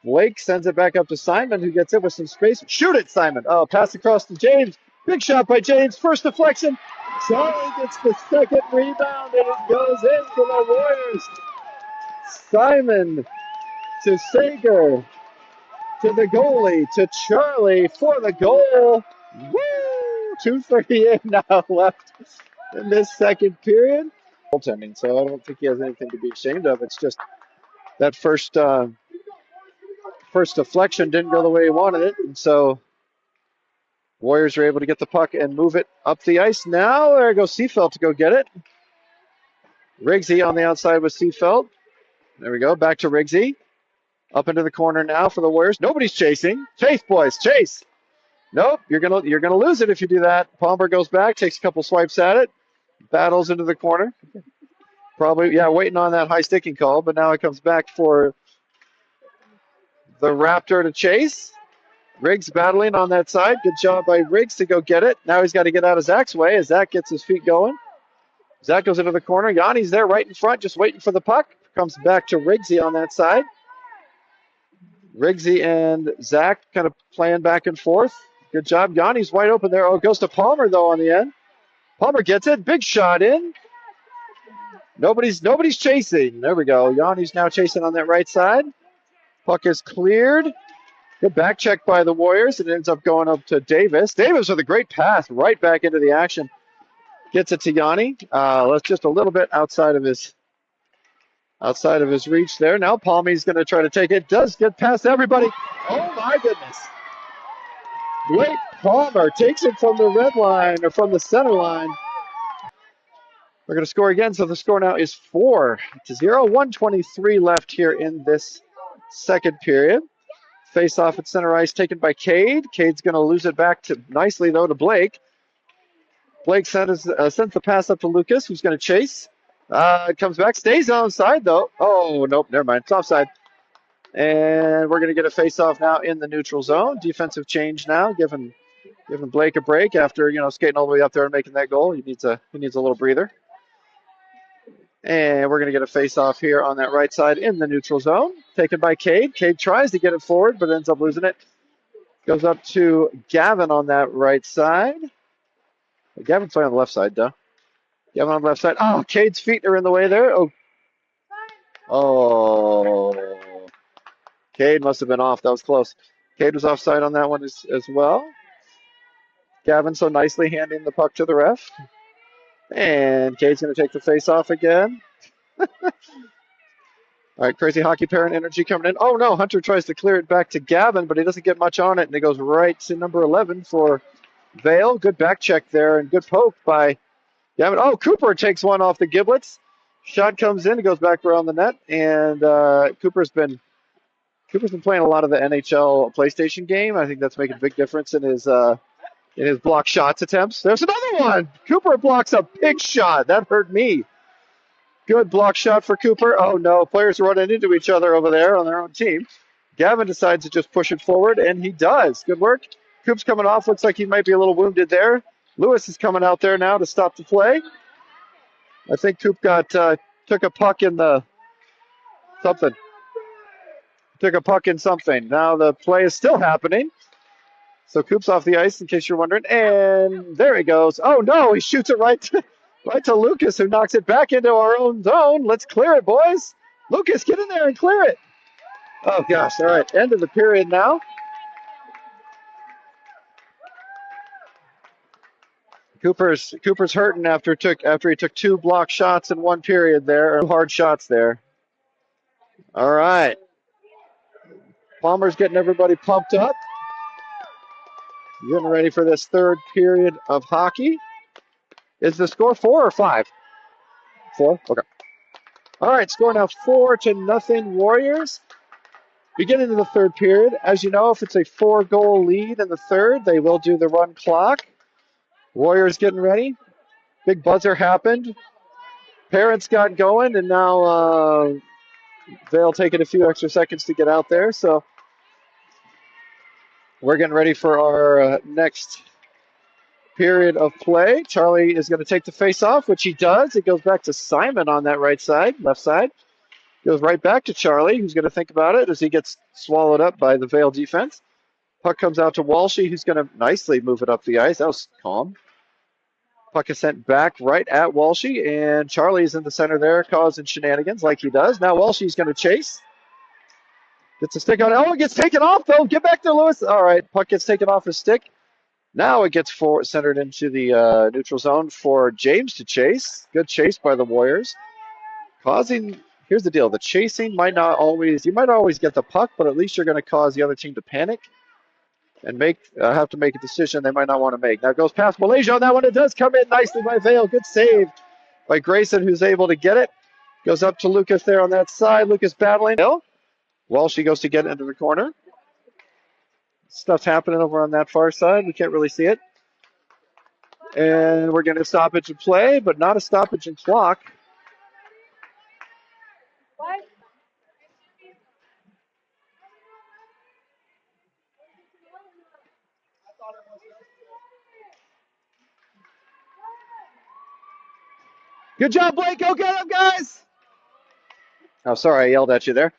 Blake sends it back up to Simon, who gets it with some space. Shoot it, Simon. Oh, pass across to James. Big shot by James. First deflection. Charlie gets the second rebound, and it goes into the Warriors. Simon to Sager, to the goalie, to Charlie for the goal. Woo! 2:38 now left in this second period. Goaltending, so I don't think he has anything to be ashamed of. It's just that first deflection didn't go the way he wanted it, and so Warriors are able to get the puck and move it up the ice. Now there goes Seafeld to go get it. Riggsy on the outside with Seafeld. There we go. Back to Riggsy. Up into the corner now for the Warriors. Nobody's chasing. Chase, boys, chase. Nope, you're gonna lose it if you do that. Palmer goes back, takes a couple swipes at it, battles into the corner. Probably, yeah, waiting on that high sticking call, but now it comes back for the Raptor to chase. Riggs battling on that side. Good job by Riggs to go get it. Now he's got to get out of Zach's way as Zach gets his feet going. Zach goes into the corner. Yanni's there right in front, just waiting for the puck. Comes back to Riggsy on that side. Riggsy and Zach kind of playing back and forth. Good job. Yanni's wide open there. Oh, it goes to Palmer, though, on the end. Palmer gets it. Big shot in. Nobody's chasing. There we go. Yanni's now chasing on that right side. Puck is cleared. Good back check by the Warriors. It ends up going up to Davis. Davis with a great pass right back into the action. Gets it to Yanni. That's just a little bit outside of his reach there. Now Palmy's going to try to take it. Does get past everybody. Oh, my goodness. Blake Palmer takes it from the red line or from the center line. We're going to score again, so the score now is 4-0. 1:23 left here in this second period. Face off at center ice taken by Cade. Cade's going to lose it back to nicely, though, to Blake. Blake sends the pass up to Lucas, who's going to chase. It comes back, stays onside, though. Oh, nope, never mind. It's offside. And we're going to get a face-off now in the neutral zone. Defensive change now, giving Blake a break after skating all the way up there and making that goal. He needs a little breather. And we're going to get a face-off here on that right side in the neutral zone, taken by Cade. Cade tries to get it forward, but ends up losing it. Goes up to Gavin on that right side. Gavin's playing on the left side, though. Gavin on the left side. Oh, Cade's feet are in the way there. Oh. Cade must have been off. That was close. Cade was offside on that one as well. Gavin so nicely handing the puck to the ref. And Cade's going to take the face-off again. All right, crazy hockey parent energy coming in. Oh, no, Hunter tries to clear it back to Gavin, but he doesn't get much on it, and it goes right to number 11 for Vail. Good back check there and good poke by Gavin. Oh, Cooper takes one off the giblets. Shot comes in, it goes back around the net, and Cooper's been playing a lot of the NHL PlayStation game. I think that's making a big difference in his block shots attempts. There's another one. Cooper blocks a big shot. That hurt me. Good block shot for Cooper. Oh, no. Players are running into each other over there on their own team. Gavin decides to just push it forward, and he does. Good work. Coop's coming off. Looks like he might be a little wounded there. Lewis is coming out there now to stop the play. I think Coop took a puck in the something. Took a puck in something. Now the play is still happening. So Coop's off the ice, in case you're wondering. And there he goes. Oh, no, he shoots it right to Lucas, who knocks it back into our own zone. Let's clear it, boys. Lucas, get in there and clear it. Oh, gosh. All right, end of the period now. Cooper's hurting after he took 2 block shots in one period there, or hard shots there. All right. Palmer's getting everybody pumped up. Getting ready for this third period of hockey. Is the score 4 or 5? 4? Okay. All right, score now 4-0 Warriors. Beginning of the third period. As you know, if it's a 4-goal lead in the third, they will do the run clock. Warriors getting ready. Big buzzer happened. Parents got going, and now Vail taking a few extra seconds to get out there. So we're getting ready for our next period of play. Charlie is going to take the face-off, which he does. It goes back to Simon on that right side, left side. Goes right back to Charlie, who's going to think about it as he gets swallowed up by the Vail defense. Puck comes out to Walshy, who's going to nicely move it up the ice. That was calm. Puck is sent back right at Walshy, and Charlie's in the center there, causing shenanigans like he does. Now Walshy's going to chase. Gets a stick on it. Oh, it gets taken off, though. Get back there, Lewis. All right, puck gets taken off his stick. Now it gets centered into the neutral zone for James to chase. Good chase by the Warriors. Here's the deal. The chasing you might not always get the puck, but at least you're going to cause the other team to panic and have to make a decision they might not want to make. Now it goes past Malaysia on that one. It does come in nicely by Vail. Good save by Grayson, who's able to get it. Goes up to Lucas there on that side. Lucas battling. Walsh, she goes to get into the corner. Stuff's happening over on that far side. We can't really see it. And we're going to stoppage and play, but not a stoppage and clock. Good job, Blake. Go get him, guys. Oh, sorry, I yelled at you there.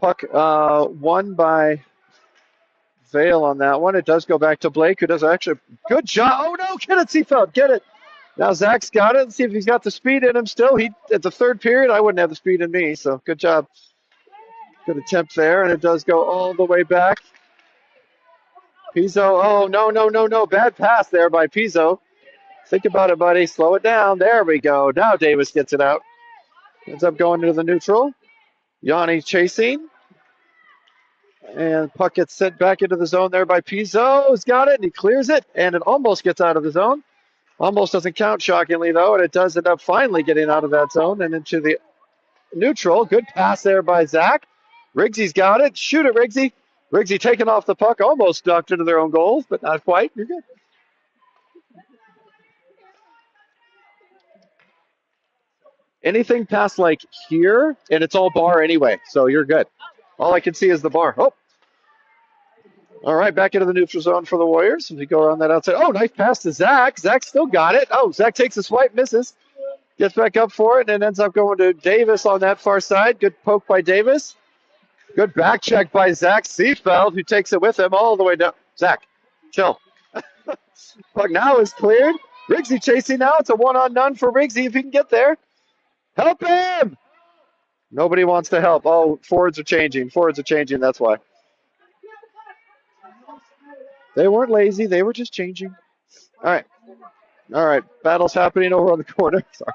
Puck won by Vail on that one. It does go back to Blake, who does actually good job. Oh, no, get it, Seafeld. Get it. Now Zach's got it. Let's see if he's got the speed in him still. He at the third period, I wouldn't have the speed in me, so good job. Good attempt there, and it does go all the way back. Pizzo, oh, no. Bad pass there by Pizzo. Think about it, buddy. Slow it down. There we go. Now Davis gets it out. Ends up going to the neutral. Yanni chasing. And puck gets sent back into the zone there by Pizzo. He's got it, and he clears it, and it almost gets out of the zone. Almost doesn't count, shockingly, though, and it does end up finally getting out of that zone and into the neutral. Good pass there by Zach. Riggsy's got it. Shoot it, Riggsy. Riggsy taking off the puck, almost ducked into their own goals, but not quite. You're good. Anything past like here, and it's all bar anyway, so you're good. All I can see is the bar. Oh. All right, back into the neutral zone for the Warriors. As we go around that outside. Oh, nice pass to Zach. Zach still got it. Oh, Zach takes a swipe, misses. Gets back up for it, and ends up going to Davis on that far side. Good poke by Davis. Good back check by Zach Seefeld, who takes it with him all the way down. Zach, chill. Puck now is cleared. Riggsy chasing now. It's a one-on-none for Riggsy if he can get there. Help him! Nobody wants to help. Oh, forwards are changing. That's why. They weren't lazy. They were just changing. All right. Battle's happening over on the corner. Sorry.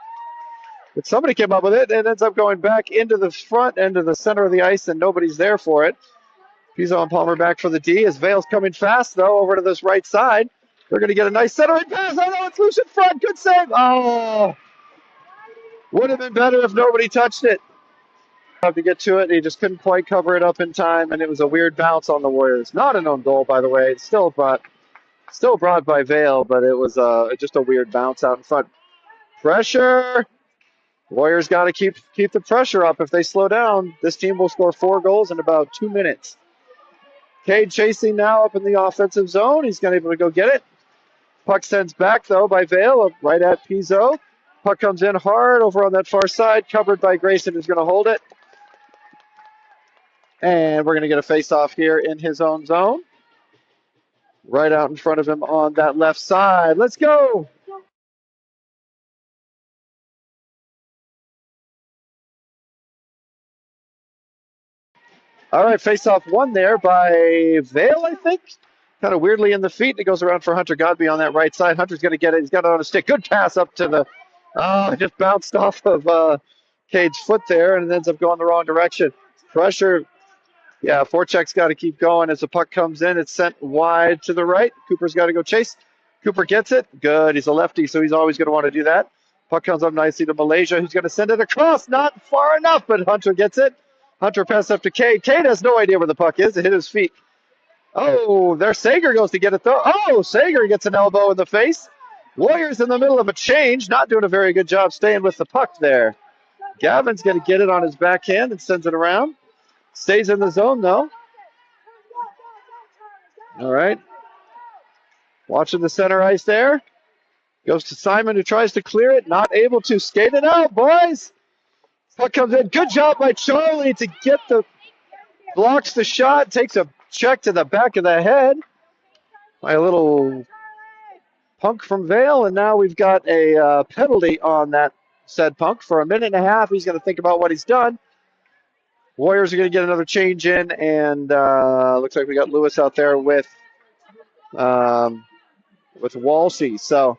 But somebody came up with it and ends up going back into the front end of the center of the ice, and nobody's there for it. Pizzo and Palmer back for the D as Vail's coming fast, though, over to this right side. They're going to get a nice centering pass. Oh, no, it's loose in front. Good save. Oh, would have been better if nobody touched it. Have to get to it. He just couldn't quite cover it up in time, and it was a weird bounce on the Warriors. Not an own goal, by the way. It's still brought by Vail, but it was just a weird bounce out in front. Pressure. Warriors got to keep the pressure up. If they slow down, this team will score 4 goals in about 2 minutes. Cade chasing now up in the offensive zone. He's going to be able to go get it. Puck sends back, though, by Vail, right at Pizzo. Puck comes in hard over on that far side, covered by Grayson, who's going to hold it. And we're going to get a face-off here in his own zone. Right out in front of him on that left side. Let's go! All right, face-off won there by Vail, I think. Kind of weirdly in the feet. It goes around for Hunter Godby on that right side. Hunter's going to get it. He's got it on a stick. Good pass up to the... Oh, it just bounced off of Cade's foot there and it ends up going the wrong direction. Pressure. Yeah, forecheck's got to keep going as the puck comes in. It's sent wide to the right. Cooper's got to go chase. Cooper gets it. Good. He's a lefty, so he's always going to want to do that. Puck comes up nicely to Malaysia, who's going to send it across. Not far enough, but Hunter gets it. Hunter passes up to Cade. Cade has no idea where the puck is. It hit his feet. Oh, there Sager goes to get it, though. Oh, Sager gets an elbow in the face. Warriors in the middle of a change, not doing a very good job staying with the puck there. Gavin's going to get it on his backhand and sends it around. Stays in the zone, though. All right. Watching the center ice there. Goes to Simon, who tries to clear it. Not able to. Skate it out, boys. Puck comes in. Good job by Charlie to get the... Blocks the shot. Takes a check to the back of the head. By a little punk from Vail. And now we've got a penalty on that said punk. For a minute and a half, he's going to think about what he's done. Warriors are going to get another change in, and looks like we got Lewis out there with Walsey. So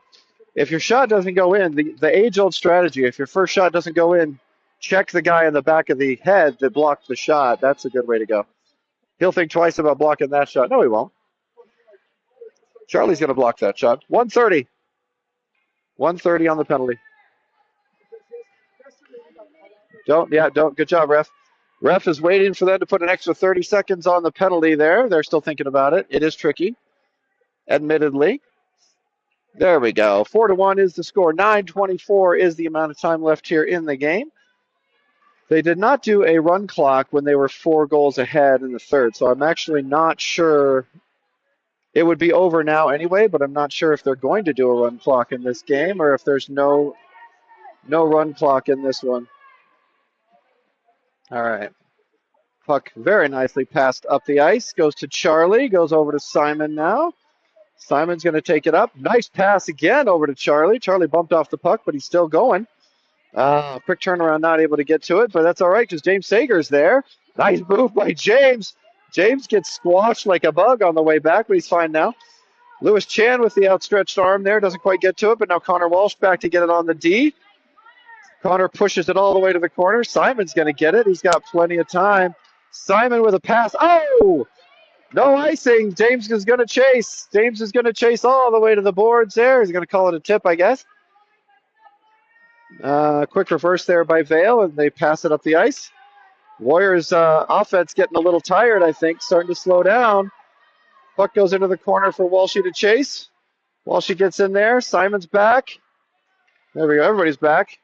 if your shot doesn't go in, the age-old strategy, if your first shot doesn't go in, check the guy in the back of the head that blocked the shot. That's a good way to go. He'll think twice about blocking that shot. No, he won't. Charlie's going to block that shot. 130. 130 on the penalty. Don't. Good job, ref. Ref is waiting for them to put an extra 30 seconds on the penalty there. They're still thinking about it. It is tricky, admittedly. There we go. 4-1 is the score. 9:24 is the amount of time left here in the game. They did not do a run clock when they were 4 goals ahead in the third, so I'm actually not sure. It would be over now anyway, but I'm not sure if they're going to do a run clock in this game or if there's no run clock in this one. All right. Puck very nicely passed up the ice. Goes to Charlie. Goes over to Simon now. Simon's going to take it up. Nice pass again over to Charlie. Charlie bumped off the puck, but he's still going. Quick turnaround, not able to get to it, but that's all right because James Sager's there. Nice move by James. James gets squashed like a bug on the way back, but he's fine now. Lewis Chan with the outstretched arm there. Doesn't quite get to it, but now Connor Walsh back to get it on the D. Connor pushes it all the way to the corner. Simon's going to get it. He's got plenty of time. Simon with a pass. Oh! No icing. James is going to chase. James is going to chase all the way to the boards there. He's going to call it a tip, I guess. Quick reverse there by Vail, and they pass it up the ice. Warriors offense getting a little tired, I think, starting to slow down. Puck goes into the corner for Walshy to chase. Walshy gets in there. Simon's back. There we go. Everybody's back.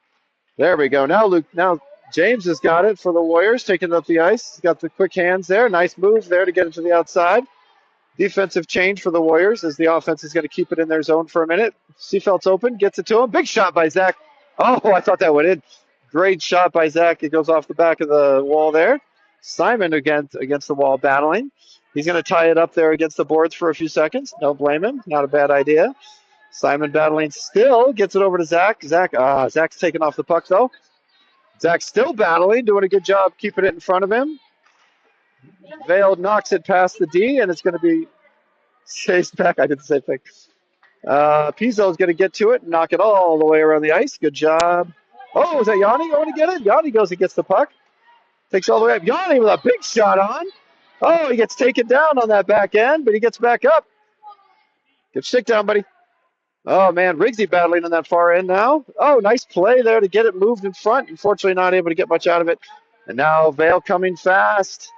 There we go. Now James has got it for the Warriors, taking it up the ice. He's got the quick hands there. Nice move there to get it to the outside. Defensive change for the Warriors as the offense is going to keep it in their zone for a minute. Seafeld's open, gets it to him. Big shot by Zach. Oh, I thought that went in. Great shot by Zach. It goes off the back of the wall there. Simon against the wall battling. He's going to tie it up there against the boards for a few seconds. Don't blame him. Not a bad idea. Simon battling still. Gets it over to Zach. Zach's taking off the puck, though. Zach's still battling, doing a good job keeping it in front of him. Vail knocks it past the D, and it's going to be chased back. I did the same thing. Pizzo's going to get to it and knock it all the way around the ice. Good job. Oh, is that Yanni going to get it? Yanni goes and gets the puck. Takes all the way up. Yanni with a big shot on. Oh, he gets taken down on that back end, but he gets back up. Get your stick down, buddy. Oh, man, Riggsy battling on that far end now. Oh, nice play there to get it moved in front. Unfortunately, not able to get much out of it. And now Vail coming fast.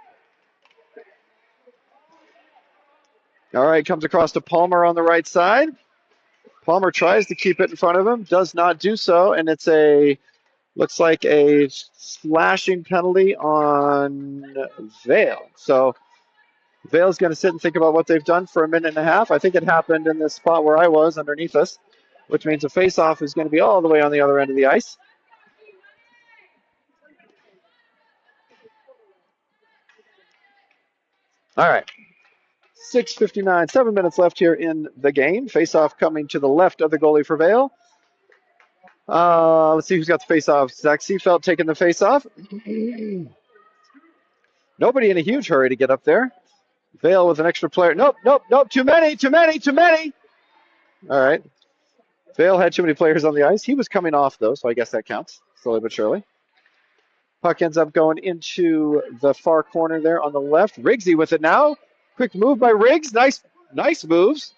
All right, comes across to Palmer on the right side. Palmer tries to keep it in front of him, does not do so, and looks like a slashing penalty on Vail. So Vail's going to sit and think about what they've done for a minute and a half. I think it happened in the spot where I was underneath us, which means a face-off is going to be all the way on the other end of the ice. All right. 6:59, 7 minutes left here in the game. Face-off coming to the left of the goalie for Vail. Let's see who's got the face-off. Zach Seafeld taking the face-off. Nobody in a huge hurry to get up there. Vail with an extra player. Nope. Too many. All right. Vail had too many players on the ice. He was coming off, though, so I guess that counts, slowly but surely. Puck ends up going into the far corner there on the left. Riggsy with it now. Quick move by Riggs. Nice moves.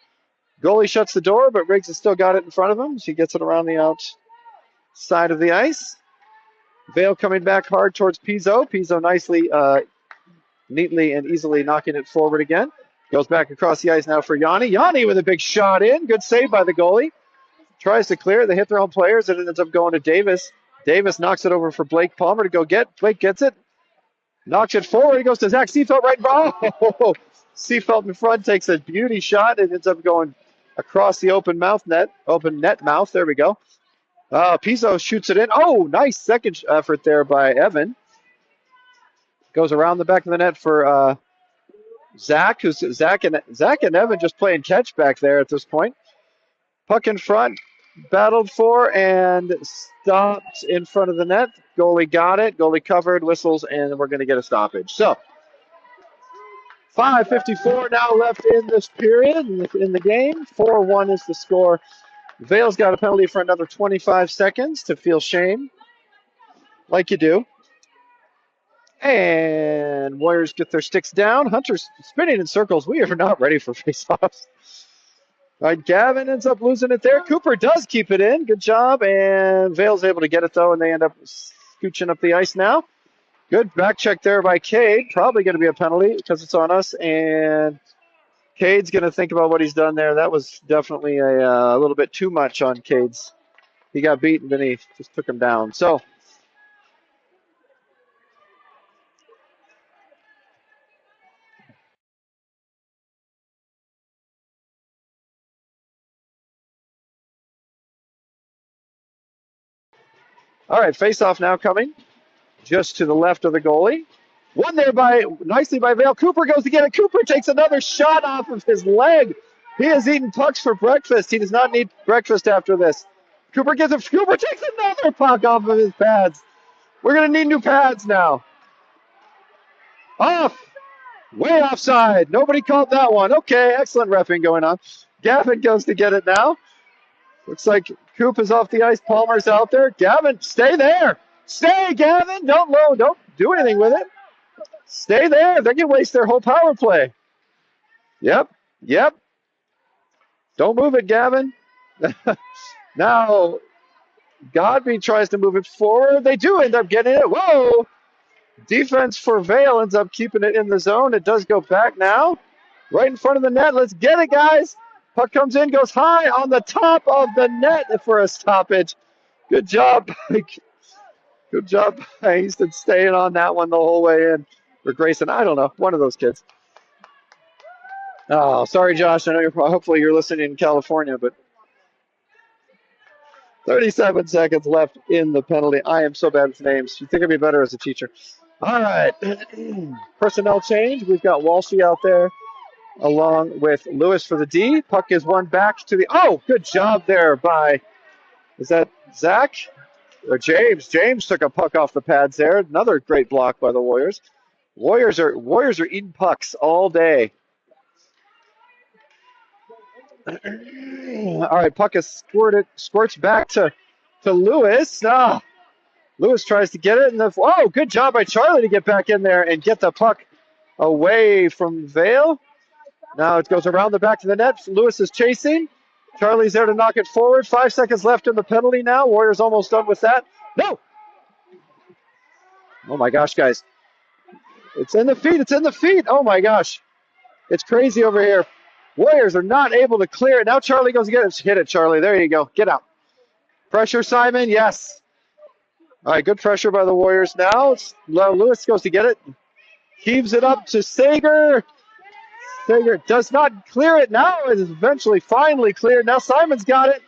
Goalie shuts the door, but Riggs has still got it in front of him. So he gets it around the outside of the ice. Vail coming back hard towards Pizzo. Pizzo nicely, neatly and easily knocking it forward again. Goes back across the ice now for Yanni. Yanni with a big shot in. Good save by the goalie. Tries to clear. They hit their own players, and it ends up going to Davis. Davis knocks it over for Blake Palmer to go get. Blake gets it. Knocks it forward. He goes to Zach Seafeld right. Oh! Seafeld in front takes a beauty shot. It ends up going across the open net mouth. There we go. Pizzo shoots it in. Oh, nice second effort there by Evan. Goes around the back of the net for Zach. Zach and Evan just playing catch back there at this point. Puck in front, battled for and stopped in front of the net. Goalie got it. Goalie covered, whistles, and we're going to get a stoppage. So 5:54 now left in this period in the game. 4-1 is the score. Vail's got a penalty for another 25 seconds to feel shame, like you do. And Warriors get their sticks down. Hunter's spinning in circles. We are not ready for faceoffs. All right, Gavin ends up losing it there. Cooper does keep it in. Good job. And Vail's able to get it, though, and they end up scooching up the ice now. Good back check there by Cade. Probably going to be a penalty because it's on us. And Cade's going to think about what he's done there. That was definitely a little bit too much on Cade's. He got beaten, then he just took him down. So, all right, face-off now coming just to the left of the goalie. Won there nicely by Vail. Cooper goes to get it. Cooper takes another shot off of his leg. He has eaten pucks for breakfast. He does not need breakfast after this. Cooper gets it. Cooper takes another puck off of his pads. We're going to need new pads now. Off. Way offside. Nobody called that one. Okay, excellent reffing going on. Gavin goes to get it now. Looks like Coop is off the ice. Palmer's out there. Gavin, stay there. Stay, Gavin. Don't do anything with it. Stay there. They can waste their whole power play. Yep. Don't move it, Gavin. Now, Godby tries to move it forward. They do end up getting it. Whoa. Defense for Vail ends up keeping it in the zone. It does go back now. Right in front of the net. Let's get it, guys. Puck comes in, goes high on the top of the net for a stoppage. Good job. Good job by Easton staying on that one the whole way in. Or Grayson, I don't know. One of those kids. Oh, sorry, Josh. I know hopefully you're listening in California, but 37 seconds left in the penalty. I am so bad with names. You think I'd be better as a teacher. All right. Personnel change. We've got Walshy out there along with Lewis for the D. Puck is won back to the... Oh, good job there by... Is that Zach? Or James? James took a puck off the pads there. Another great block by the Warriors. Warriors are eating pucks all day. All right, puck is squirts back to Lewis. Lewis tries to get it. Good job by Charlie to get back in there and get the puck away from Vail. Now it goes around the back of the net. Lewis is chasing. Charlie's there to knock it forward. 5 seconds left in the penalty now. Warriors almost done with that. No! Oh my gosh, guys. It's in the feet. Oh my gosh. It's crazy over here. Warriors are not able to clear it. Now Charlie goes to get it. Hit it, Charlie. There you go. Get out. Pressure, Simon. Yes. All right, good pressure by the Warriors now. Lewis goes to get it. Heaves it up to Sager. Sager does not clear it now. It is finally cleared. Now Simon's got it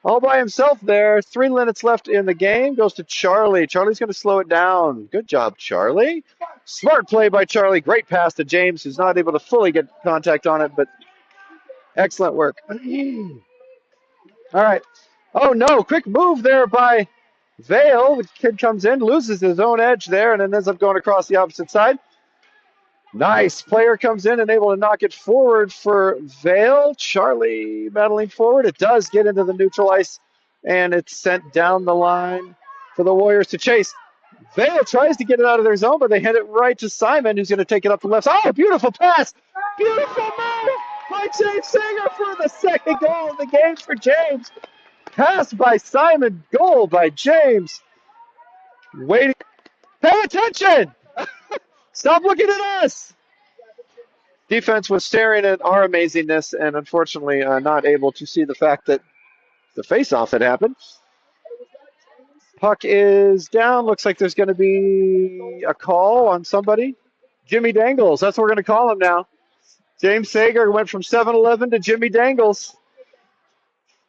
all by himself there. 3 minutes left in the game. Goes to Charlie. Charlie's going to slow it down. Good job, Charlie. Smart play by Charlie. Great pass to James, who's not able to fully get contact on it, but excellent work. All right. Oh, no. Quick move there by Vail. The kid comes in, loses his own edge there, and then ends up going across the opposite side. Nice. Player comes in and able to knock it forward for Vail. Charlie battling forward. It does get into the neutral ice, and it's sent down the line for the Warriors to chase. Vail tries to get it out of their zone, but they hit it right to Simon, who's going to take it up the left side. Oh, beautiful pass. Beautiful move by James Sager for the second goal of the game for James. Pass by Simon, goal by James. Waiting. Pay attention. Stop looking at us. Defense was staring at our amazingness and unfortunately not able to see the fact that the face-off had happened. Puck is down. Looks like there's going to be a call on somebody. Jimmy Dangles. That's what we're going to call him now. James Sager went from 7-Eleven to Jimmy Dangles.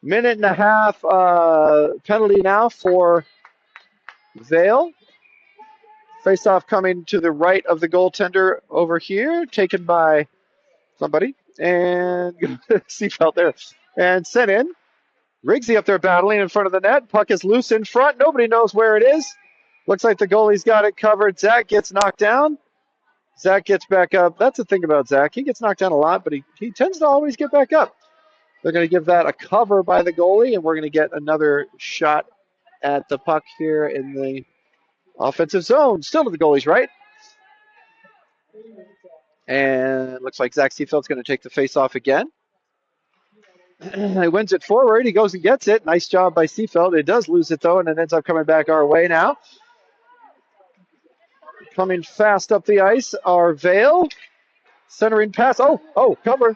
Minute and a half penalty now for Vail. Face-off coming to the right of the goaltender over here, taken by somebody. And Seafelt there. And sent in. Riggsy up there battling in front of the net. Puck is loose in front. Nobody knows where it is. Looks like the goalie's got it covered. Zach gets knocked down. Zach gets back up. That's the thing about Zach. He gets knocked down a lot, but he tends to always get back up. They're going to give that a cover by the goalie, and we're going to get another shot at the puck here in the offensive zone. Still to the goalie's right. And looks like Zach Seafeld's going to take the face-off again. He wins it forward. He goes and gets it. Nice job by Seafeld. It does lose it, though, and it ends up coming back our way now. Coming fast up the ice are Vail. Centering pass. Oh, cover.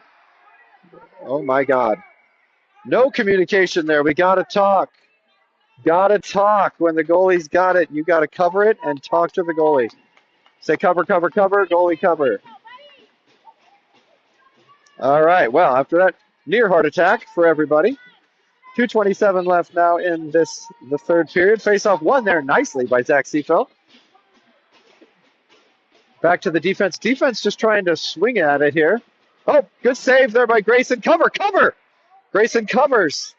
Oh, my God. No communication there. We got to talk. Got to talk. When the goalie's got it, you got to cover it and talk to the goalie. Say cover, cover, cover, goalie cover. All right. Well, after that near heart attack for everybody. 2:27 left now in the third period. Face-off won there nicely by Zach Seefeld. Back to the defense. Defense just trying to swing at it here. Oh, good save there by Grayson. Cover, cover. Grayson covers.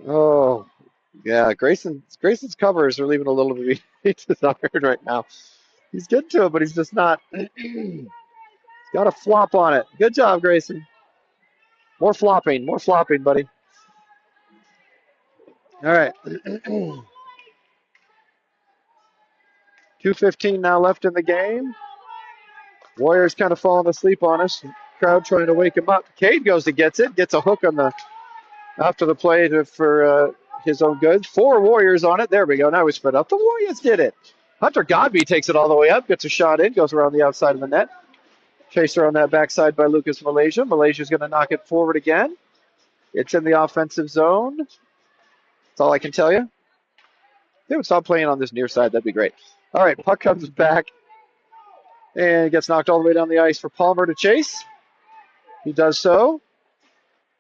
Oh, yeah. Grayson's covers are leaving a little bit desired right now. He's getting to it, but he's just not. He's got a flop on it. Good job, Grayson. More flopping, buddy. All right. 2:15 now left in the game. Warriors kind of falling asleep on us. Crowd trying to wake him up. Cade goes to gets it. Gets a hook on the after the play for his own good. 4 Warriors on it. There we go. Now we spread up. The Warriors did it. Hunter Godby takes it all the way up. Gets a shot in. Goes around the outside of the net. Chaser on that backside by Lucas Malaysia. Malaysia's going to knock it forward again. It's in the offensive zone. That's all I can tell you. They would stop playing on this near side. That'd be great. All right. Puck comes back. And gets knocked all the way down the ice for Palmer to chase. He does so.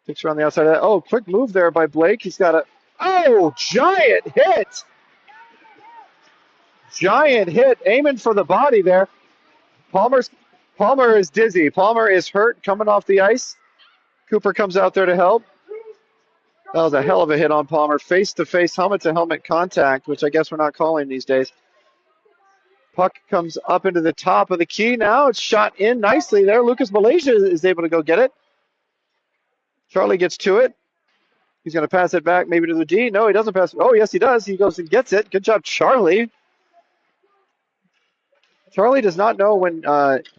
Takes her on the outside of that. Oh, quick move there by Blake. He's got giant hit. Giant hit. Aiming for the body there. Palmer is dizzy. Palmer is hurt coming off the ice. Cooper comes out there to help. That was a hell of a hit on Palmer. Face-to-face, helmet-to-helmet contact, which I guess we're not calling these days. Puck comes up into the top of the key now. It's shot in nicely there. Lucas Malaysia is able to go get it. Charlie gets to it. He's going to pass it back maybe to the D. No, he doesn't pass it. Oh, yes, he does. He goes and gets it. Good job, Charlie. Charlie does not know when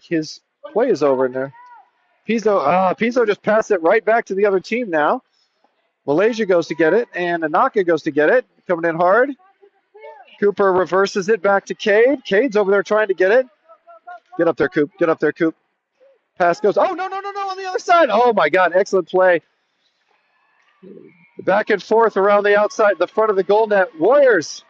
his play is over in there. Pizzo just passed it right back to the other team now. Malaysia goes to get it, and Anaka goes to get it. Coming in hard. Cooper reverses it back to Cade. Cade's over there trying to get it. Get up there, Coop. Get up there, Coop. Pass goes. Oh, no, on the other side. Oh, my God. Excellent play. Back and forth around the outside, the front of the goal net. Warriors.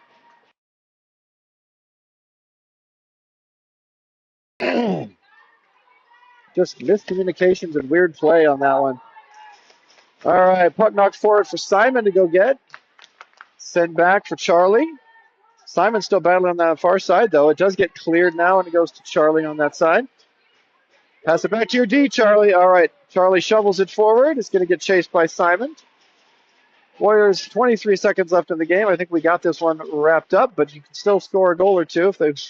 Just miscommunications and weird play on that one. All right, puck knocked forward for Simon to go get. Send back for Charlie. Simon's still battling on that far side, though. It does get cleared now, and it goes to Charlie on that side. Pass it back to your D, Charlie. All right, Charlie shovels it forward. It's going to get chased by Simon. Warriors, 23 seconds left in the game. I think we got this one wrapped up, but you can still score a goal or two if they've.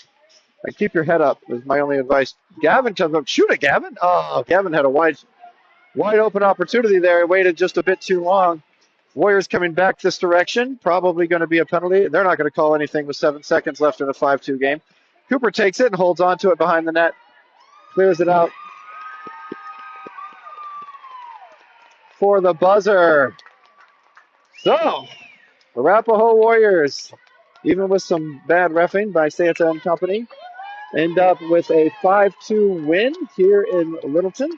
Keep your head up is my only advice. Gavin comes up. Shoot it, Gavin. Oh, Gavin had a wide open opportunity there. He waited just a bit too long. Warriors coming back this direction. Probably going to be a penalty. They're not going to call anything with 7 seconds left in a 5-2 game. Cooper takes it and holds on to it behind the net. Clears it out for the buzzer. So, Arapahoe Warriors, even with some bad reffing by Santa and company, end up with a 5-2 win here in Littleton.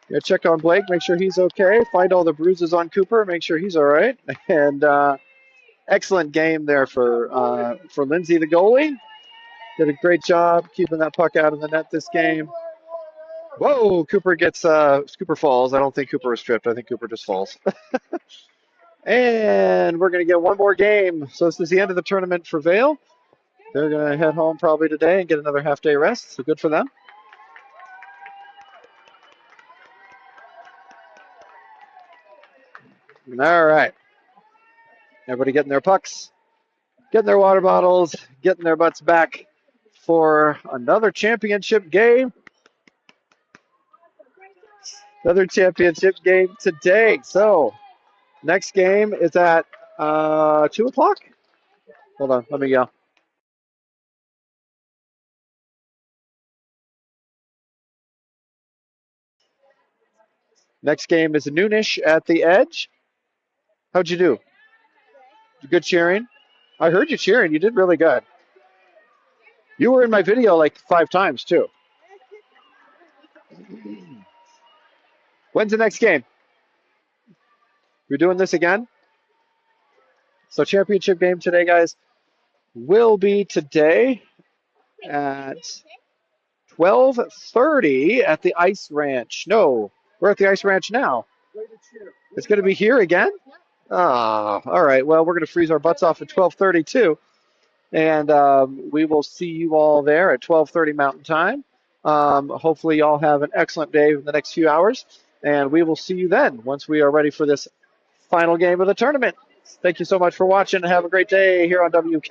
Gonna check on Blake, make sure he's okay. Find all the bruises on Cooper, make sure he's all right. And excellent game there for Lindsay, the goalie. Did a great job keeping that puck out of the net this game. Whoa, Cooper falls. I don't think Cooper was tripped. I think Cooper just falls. And we're going to get one more game. So this is the end of the tournament for Vail. They're going to head home probably today and get another half-day rest. So good for them. All right. Everybody getting their pucks, getting their water bottles, getting their butts back for another championship game. Another championship game today. So next game is at 2 o'clock. Hold on, let me go. Next game is noonish at the Edge. How'd you do? Good cheering? I heard you cheering. You did really good. You were in my video like 5 times too. When's the next game? We're doing this again? So championship game today, guys, will be today at 12:30 at the Ice Ranch. No, we're at the Ice Ranch now. It's going to be here again? Ah, all right. Well, we're going to freeze our butts off at 12:32, and we will see you all there at 12:30 Mountain Time. Hopefully, y'all have an excellent day in the next few hours, and we will see you then once we are ready for this final game of the tournament. Thank you so much for watching. Have a great day here on WK.